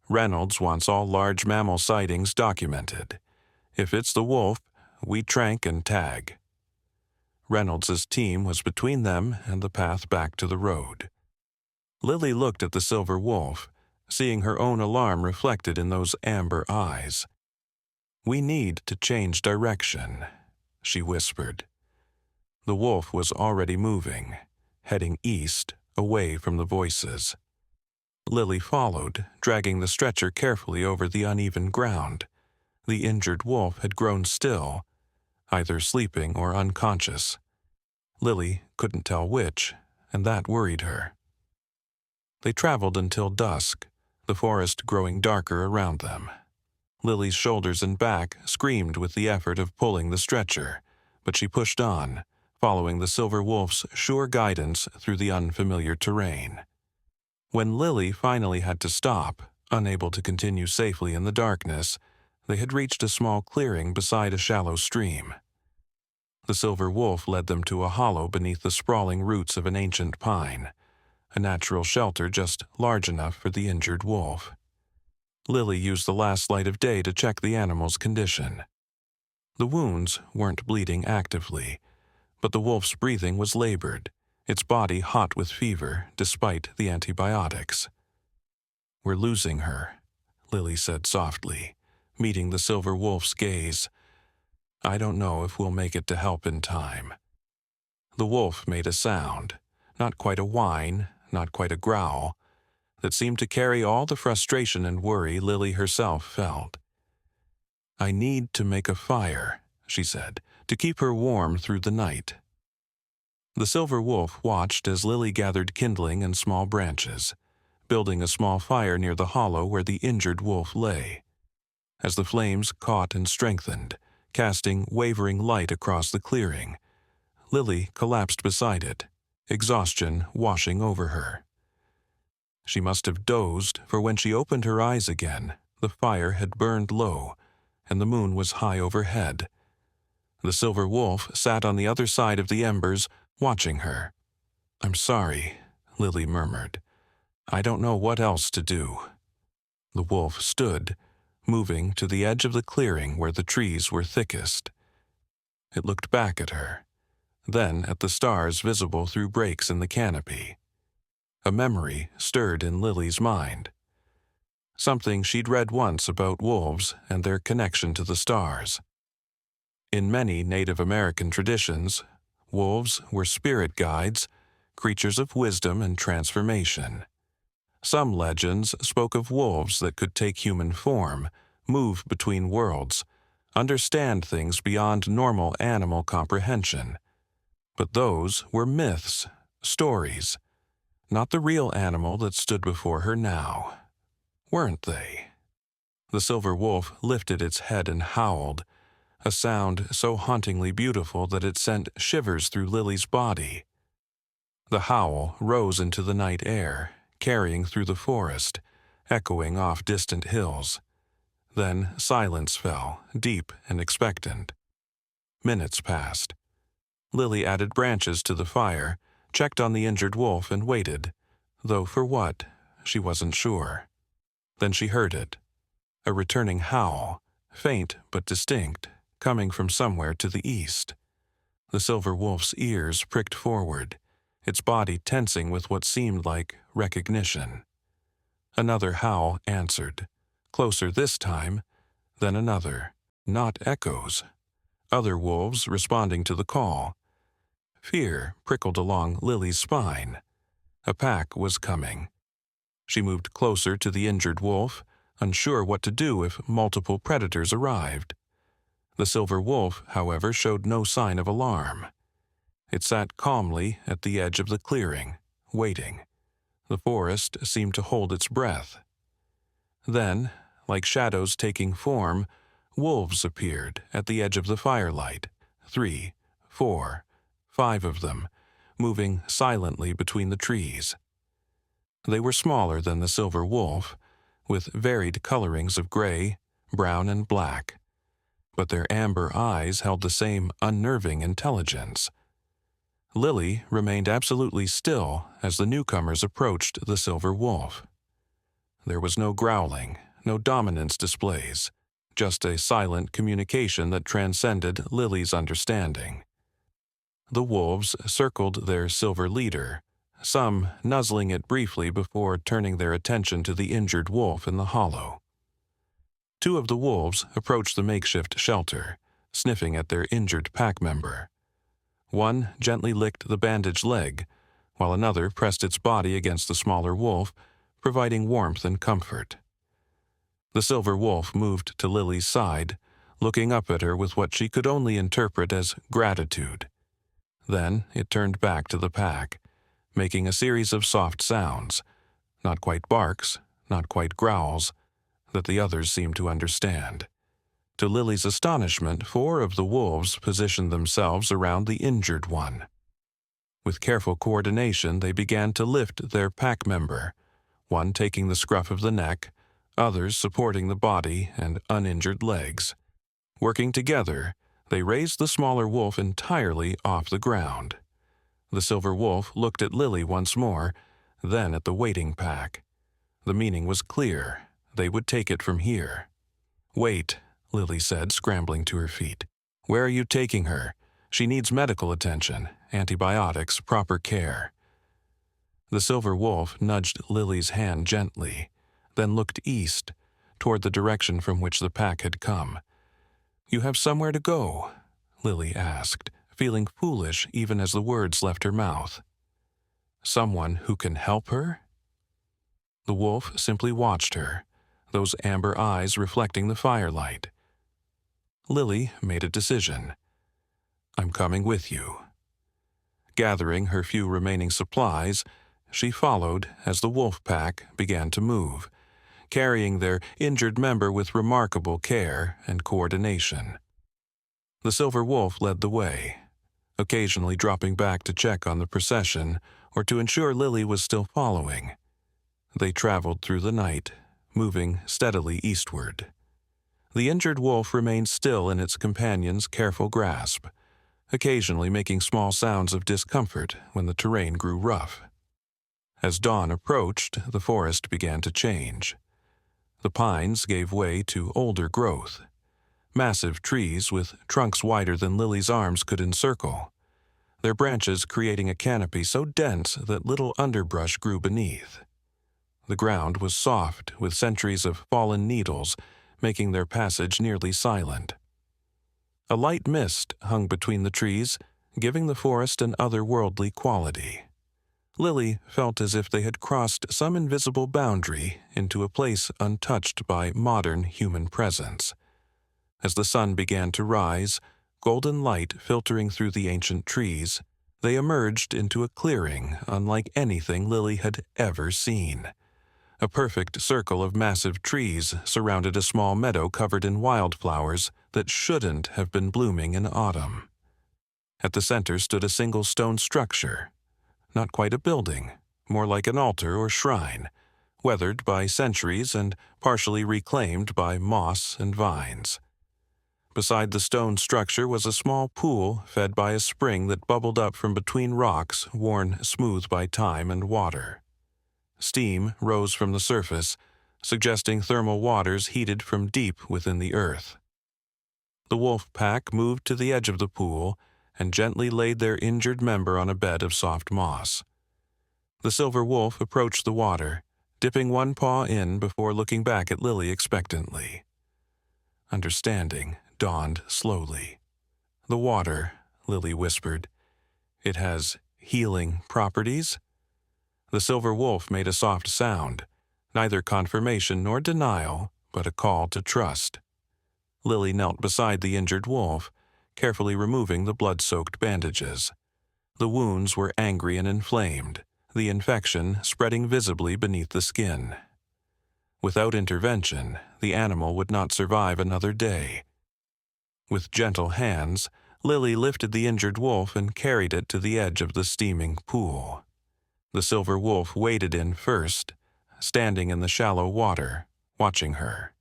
Reynolds wants all large mammal sightings documented. If it's the wolf, we trank and tag. Reynolds's team was between them and the path back to the road. Lily looked at the silver wolf, seeing her own alarm reflected in those amber eyes. We need to change direction, she whispered. The wolf was already moving, heading east, away from the voices. Lily followed, dragging the stretcher carefully over the uneven ground. The injured wolf had grown still, either sleeping or unconscious. Lily couldn't tell which, and that worried her. They traveled until dusk, the forest growing darker around them. Lily's shoulders and back screamed with the effort of pulling the stretcher, but she pushed on, following the silver wolf's sure guidance through the unfamiliar terrain. When Lily finally had to stop, unable to continue safely in the darkness, they had reached a small clearing beside a shallow stream. The silver wolf led them to a hollow beneath the sprawling roots of an ancient pine, a natural shelter just large enough for the injured wolf. Lily used the last light of day to check the animal's condition. The wounds weren't bleeding actively, but the wolf's breathing was labored, its body hot with fever despite the antibiotics. We're losing her, Lily said softly, meeting the silver wolf's gaze. I don't know if we'll make it to help in time. The wolf made a sound, not quite a whine, not quite a growl, that seemed to carry all the frustration and worry Lily herself felt. I need to make a fire, she said, to keep her warm through the night. The silver wolf watched as Lily gathered kindling and small branches, building a small fire near the hollow where the injured wolf lay. As the flames caught and strengthened, casting wavering light across the clearing, Lily collapsed beside it, exhaustion washing over her. She must have dozed, for when she opened her eyes again, the fire had burned low, and the moon was high overhead. The silver wolf sat on the other side of the embers, watching her. I'm sorry, Lily murmured. I don't know what else to do. The wolf stood, moving to the edge of the clearing where the trees were thickest. It looked back at her, then at the stars visible through breaks in the canopy. A memory stirred in Lily's mind. Something she'd read once about wolves and their connection to the stars. In many Native American traditions, wolves were spirit guides, creatures of wisdom and transformation. Some legends spoke of wolves that could take human form, move between worlds, understand things beyond normal animal comprehension. But those were myths, stories, not the real animal that stood before her now. Weren't they? The silver wolf lifted its head and howled, a sound so hauntingly beautiful that it sent shivers through Lily's body. The howl rose into the night air, carrying through the forest, echoing off distant hills. Then silence fell, deep and expectant. Minutes passed. Lily added branches to the fire, checked on the injured wolf and waited, though for what, she wasn't sure. Then she heard it, a returning howl, faint but distinct, coming from somewhere to the east. The silver wolf's ears pricked forward, its body tensing with what seemed like recognition. Another howl answered, closer this time, then another, not echoes. Other wolves responding to the call. Fear prickled along Lily's spine. A pack was coming. She moved closer to the injured wolf, unsure what to do if multiple predators arrived. The silver wolf, however, showed no sign of alarm. It sat calmly at the edge of the clearing, waiting. The forest seemed to hold its breath. Then, like shadows taking form, wolves appeared at the edge of the firelight, 3, 4, 5 of them, moving silently between the trees. They were smaller than the silver wolf, with varied colorings of gray, brown, and black, but their amber eyes held the same unnerving intelligence. Lily remained absolutely still as the newcomers approached the silver wolf. There was no growling, no dominance displays, just a silent communication that transcended Lily's understanding. The wolves circled their silver leader, some nuzzling it briefly before turning their attention to the injured wolf in the hollow. Two of the wolves approached the makeshift shelter, sniffing at their injured pack member. One gently licked the bandaged leg, while another pressed its body against the smaller wolf, providing warmth and comfort. The silver wolf moved to Lily's side, looking up at her with what she could only interpret as gratitude. Then it turned back to the pack, making a series of soft sounds, not quite barks, not quite growls, that the others seemed to understand. To Lily's astonishment, 4 of the wolves positioned themselves around the injured one. With careful coordination, they began to lift their pack member, one taking the scruff of the neck, others supporting the body and uninjured legs. Working together, they raised the smaller wolf entirely off the ground. The silver wolf looked at Lily once more, then at the waiting pack. The meaning was clear. They would take it from here. "Wait," Lily said, scrambling to her feet. "Where are you taking her? She needs medical attention, antibiotics, proper care." The silver wolf nudged Lily's hand gently, then looked east, toward the direction from which the pack had come. "You have somewhere to go?" Lily asked, feeling foolish even as the words left her mouth. "Someone who can help her?" The wolf simply watched her, those amber eyes reflecting the firelight. Lily made a decision. "I'm coming with you." Gathering her few remaining supplies, she followed as the wolf pack began to move, carrying their injured member with remarkable care and coordination. The silver wolf led the way, occasionally dropping back to check on the procession or to ensure Lily was still following. They traveled through the night, moving steadily eastward. The injured wolf remained still in its companion's careful grasp, occasionally making small sounds of discomfort when the terrain grew rough. As dawn approached, the forest began to change. The pines gave way to older growth, massive trees with trunks wider than Lily's arms could encircle, their branches creating a canopy so dense that little underbrush grew beneath. The ground was soft with centuries of fallen needles, making their passage nearly silent. A light mist hung between the trees, giving the forest an otherworldly quality. Lily felt as if they had crossed some invisible boundary into a place untouched by modern human presence. As the sun began to rise, golden light filtering through the ancient trees, they emerged into a clearing unlike anything Lily had ever seen. A perfect circle of massive trees surrounded a small meadow covered in wildflowers that shouldn't have been blooming in autumn. At the center stood a single stone structure, not quite a building, more like an altar or shrine, weathered by centuries and partially reclaimed by moss and vines. Beside the stone structure was a small pool fed by a spring that bubbled up from between rocks worn smooth by time and water. Steam rose from the surface, suggesting thermal waters heated from deep within the earth. The wolf pack moved to the edge of the pool and gently laid their injured member on a bed of soft moss. The silver wolf approached the water, dipping one paw in before looking back at Lily expectantly. Understanding dawned slowly. "The water," Lily whispered. "It has healing properties?" The silver wolf made a soft sound, neither confirmation nor denial, but a call to trust. Lily knelt beside the injured wolf, carefully removing the blood-soaked bandages. The wounds were angry and inflamed, the infection spreading visibly beneath the skin. Without intervention, the animal would not survive another day. With gentle hands, Lily lifted the injured wolf and carried it to the edge of the steaming pool. The silver wolf waded in first, standing in the shallow water, watching her.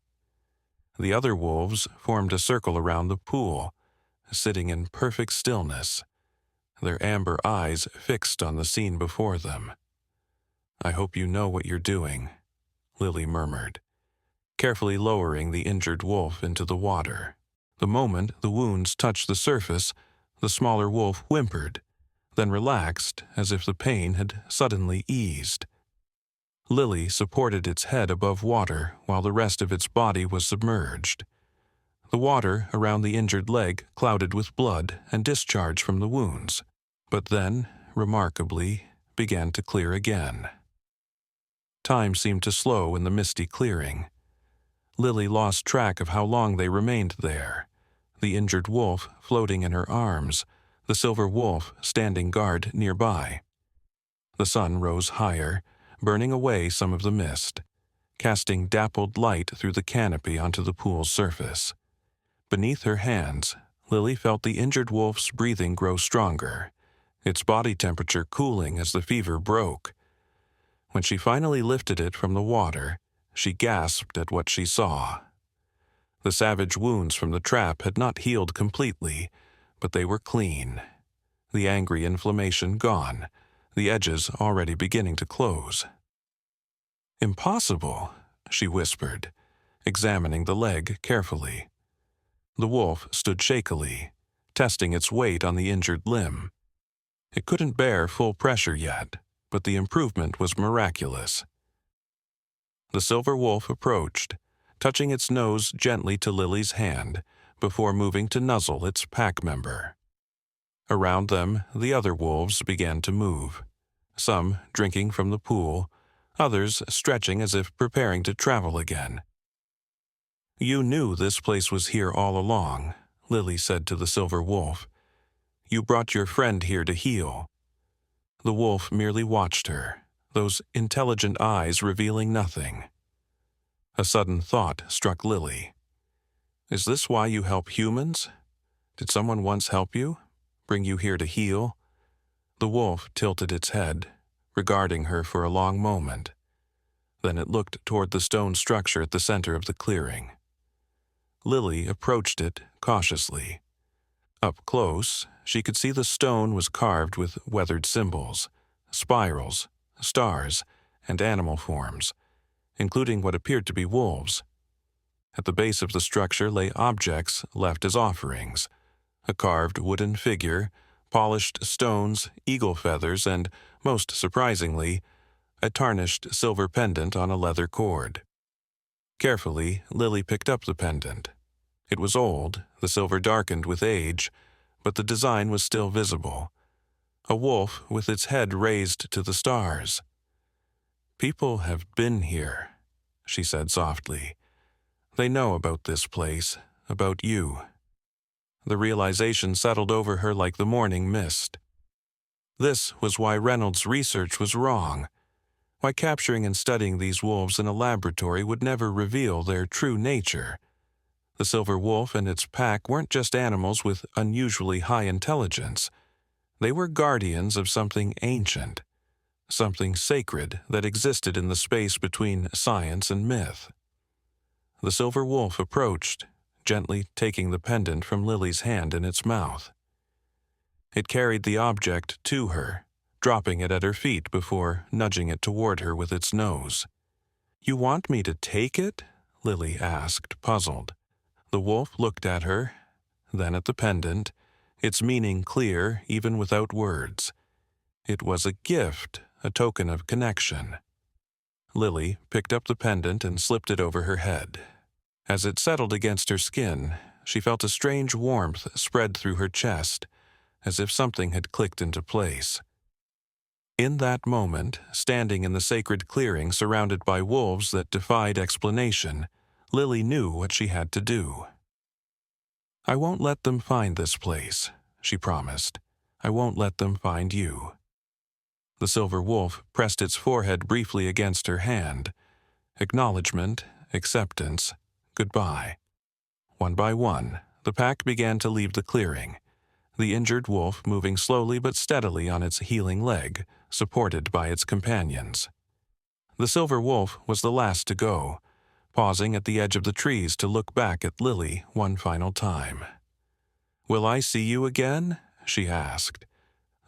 The other wolves formed a circle around the pool, sitting in perfect stillness, their amber eyes fixed on the scene before them. "I hope you know what you're doing," Lily murmured, carefully lowering the injured wolf into the water. The moment the wounds touched the surface, the smaller wolf whimpered, then relaxed as if the pain had suddenly eased. Lily supported its head above water while the rest of its body was submerged. The water around the injured leg clouded with blood and discharge from the wounds, but then, remarkably, began to clear again. Time seemed to slow in the misty clearing. Lily lost track of how long they remained there, the injured wolf floating in her arms, the silver wolf standing guard nearby. The sun rose higher, burning away some of the mist, casting dappled light through the canopy onto the pool's surface. Beneath her hands, Lily felt the injured wolf's breathing grow stronger, its body temperature cooling as the fever broke. When she finally lifted it from the water, she gasped at what she saw. The savage wounds from the trap had not healed completely, but they were clean. The angry inflammation gone, the edges already beginning to close. "Impossible," she whispered, examining the leg carefully. The wolf stood shakily, testing its weight on the injured limb. It couldn't bear full pressure yet, but the improvement was miraculous. The silver wolf approached, touching its nose gently to Lily's hand before moving to nuzzle its pack member. Around them, the other wolves began to move, some drinking from the pool, others stretching as if preparing to travel again. "You knew this place was here all along," Lily said to the silver wolf. "You brought your friend here to heal." The wolf merely watched her, those intelligent eyes revealing nothing. A sudden thought struck Lily. "Is this why you help humans? Did someone once help you, bring you here to heal?" The wolf tilted its head, regarding her for a long moment. Then it looked toward the stone structure at the center of the clearing. Lily approached it cautiously. Up close, she could see the stone was carved with weathered symbols, spirals, stars, and animal forms, including what appeared to be wolves. At the base of the structure lay objects left as offerings: a carved wooden figure, polished stones, eagle feathers, and, most surprisingly, a tarnished silver pendant on a leather cord. Carefully, Lily picked up the pendant. It was old, the silver darkened with age, but the design was still visible. A wolf with its head raised to the stars. "People have been here," she said softly. "They know about this place, about you." The realization settled over her like the morning mist. This was why Reynolds' research was wrong, why capturing and studying these wolves in a laboratory would never reveal their true nature. The silver wolf and its pack weren't just animals with unusually high intelligence. They were guardians of something ancient, something sacred that existed in the space between science and myth. The silver wolf approached, gently taking the pendant from Lily's hand in its mouth. It carried the object to her, dropping it at her feet before nudging it toward her with its nose. "You want me to take it?" Lily asked, puzzled. The wolf looked at her, then at the pendant, its meaning clear even without words. It was a gift, a token of connection. Lily picked up the pendant and slipped it over her head. As it settled against her skin, she felt a strange warmth spread through her chest, as if something had clicked into place. In that moment, standing in the sacred clearing surrounded by wolves that defied explanation, Lily knew what she had to do. "I won't let them find this place," she promised. "I won't let them find you." The silver wolf pressed its forehead briefly against her hand. Acknowledgement, acceptance, goodbye. One by one, the pack began to leave the clearing, the injured wolf moving slowly but steadily on its healing leg, supported by its companions. The silver wolf was the last to go, pausing at the edge of the trees to look back at Lily one final time. "Will I see you again?" she asked,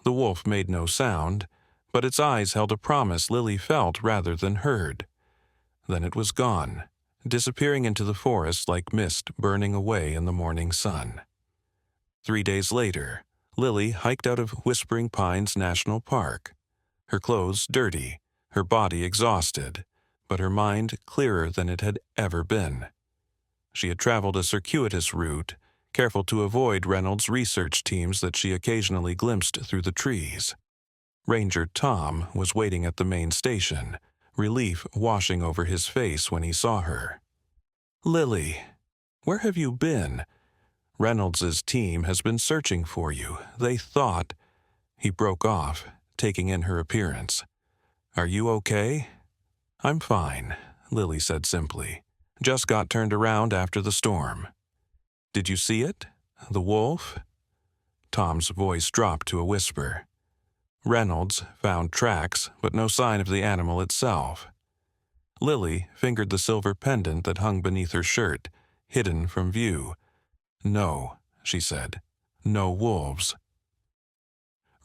The wolf made no sound, but its eyes held a promise Lily felt rather than heard. Then it was gone, disappearing into the forest like mist burning away in the morning sun. 3 days later, Lily hiked out of Whispering Pines National Park, her clothes dirty, her body exhausted, but her mind clearer than it had ever been. She had traveled a circuitous route, careful to avoid Reynolds' research teams that she occasionally glimpsed through the trees. Ranger Tom was waiting at the main station, relief washing over his face when he saw her. "Lily, where have you been? Reynolds' team has been searching for you. They thought—" He broke off, taking in her appearance. "Are you okay?" "I'm fine," Lily said simply. "Just got turned around after the storm." "Did you see it? The wolf?" Tom's voice dropped to a whisper. Reynolds found tracks, but no sign of the animal itself. Lily fingered the silver pendant that hung beneath her shirt, hidden from view. "No," she said. "No wolves."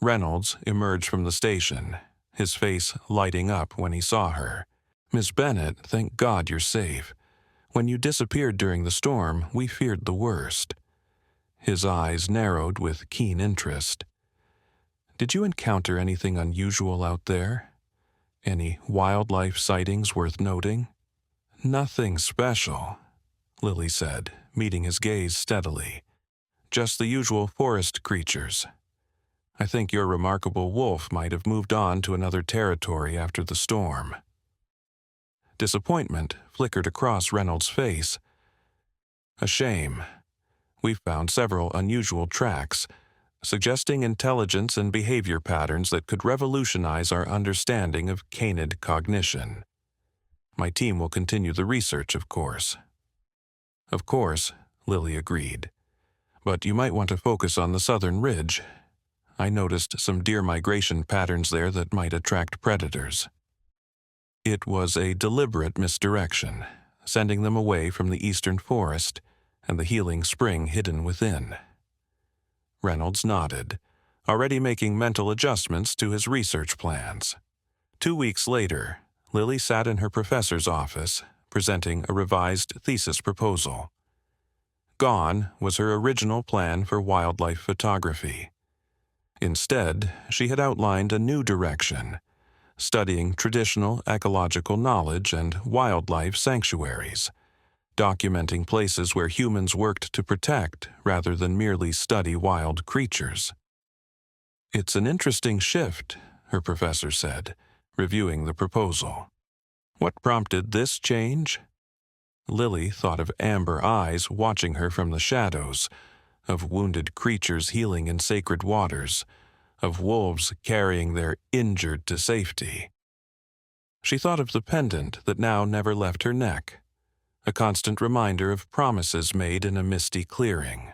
Reynolds emerged from the station, his face lighting up when he saw her. "Miss Bennet, thank God you're safe. When you disappeared during the storm, we feared the worst." His eyes narrowed with keen interest. "Did you encounter anything unusual out there? Any wildlife sightings worth noting?" "Nothing special," Lily said, meeting his gaze steadily. "Just the usual forest creatures. I think your remarkable wolf might have moved on to another territory after the storm." Disappointment flickered across Reynolds' face. "A shame. We've found several unusual tracks, suggesting intelligence and behavior patterns that could revolutionize our understanding of canid cognition. My team will continue the research, of course." "Of course," Lily agreed. "But you might want to focus on the southern ridge. I noticed some deer migration patterns there that might attract predators." It was a deliberate misdirection, sending them away from the eastern forest and the healing spring hidden within. Reynolds nodded, already making mental adjustments to his research plans. 2 weeks later, Lily sat in her professor's office, presenting a revised thesis proposal. Gone was her original plan for wildlife photography. Instead, she had outlined a new direction, studying traditional ecological knowledge and wildlife sanctuaries, documenting places where humans worked to protect rather than merely study wild creatures. "It's an interesting shift," her professor said, reviewing the proposal. "What prompted this change?" Lily thought of amber eyes watching her from the shadows, of wounded creatures healing in sacred waters, of wolves carrying their injured to safety. She thought of the pendant that now never left her neck, a constant reminder of promises made in a misty clearing.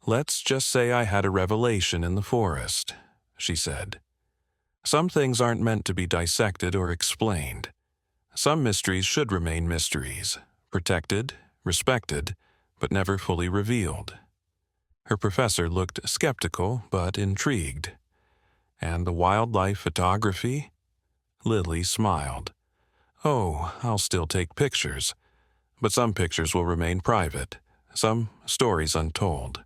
"Let's just say I had a revelation in the forest," she said. "Some things aren't meant to be dissected or explained. Some mysteries should remain mysteries, protected, respected, but never fully revealed." Her professor looked skeptical but intrigued. "And the wildlife photography?" Lily smiled. "Oh, I'll still take pictures. But some pictures will remain private, some stories untold."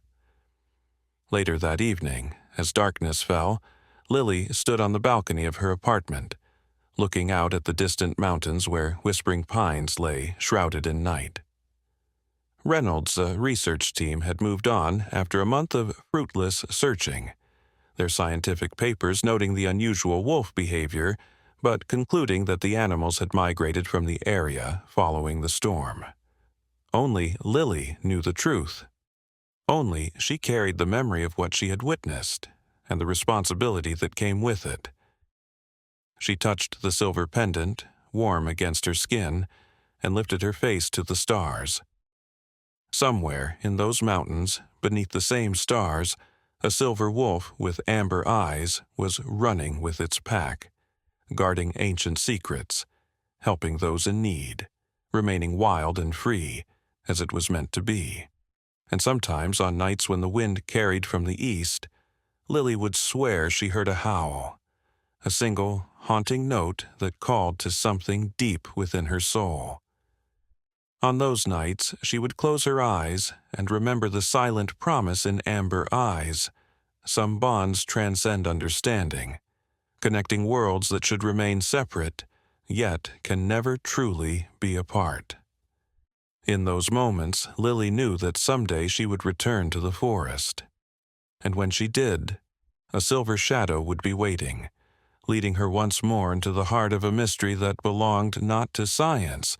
Later that evening, as darkness fell, Lily stood on the balcony of her apartment, looking out at the distant mountains where Whispering Pines lay shrouded in night. Reynolds' research team had moved on after a month of fruitless searching, their scientific papers noting the unusual wolf behavior, but concluding that the animals had migrated from the area following the storm. Only Lily knew the truth. Only she carried the memory of what she had witnessed, and the responsibility that came with it. She touched the silver pendant, warm against her skin, and lifted her face to the stars. Somewhere in those mountains, beneath the same stars, a silver wolf with amber eyes was running with its pack, guarding ancient secrets, helping those in need, remaining wild and free, as it was meant to be. And sometimes on nights when the wind carried from the east, Lily would swear she heard a howl, a single, haunting note that called to something deep within her soul. On those nights, she would close her eyes and remember the silent promise in amber eyes. Some bonds transcend understanding, connecting worlds that should remain separate, yet can never truly be apart. In those moments, Lily knew that someday she would return to the forest. And when she did, a silver shadow would be waiting, leading her once more into the heart of a mystery that belonged not to science,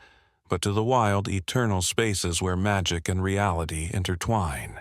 but to the wild, eternal spaces where magic and reality intertwine.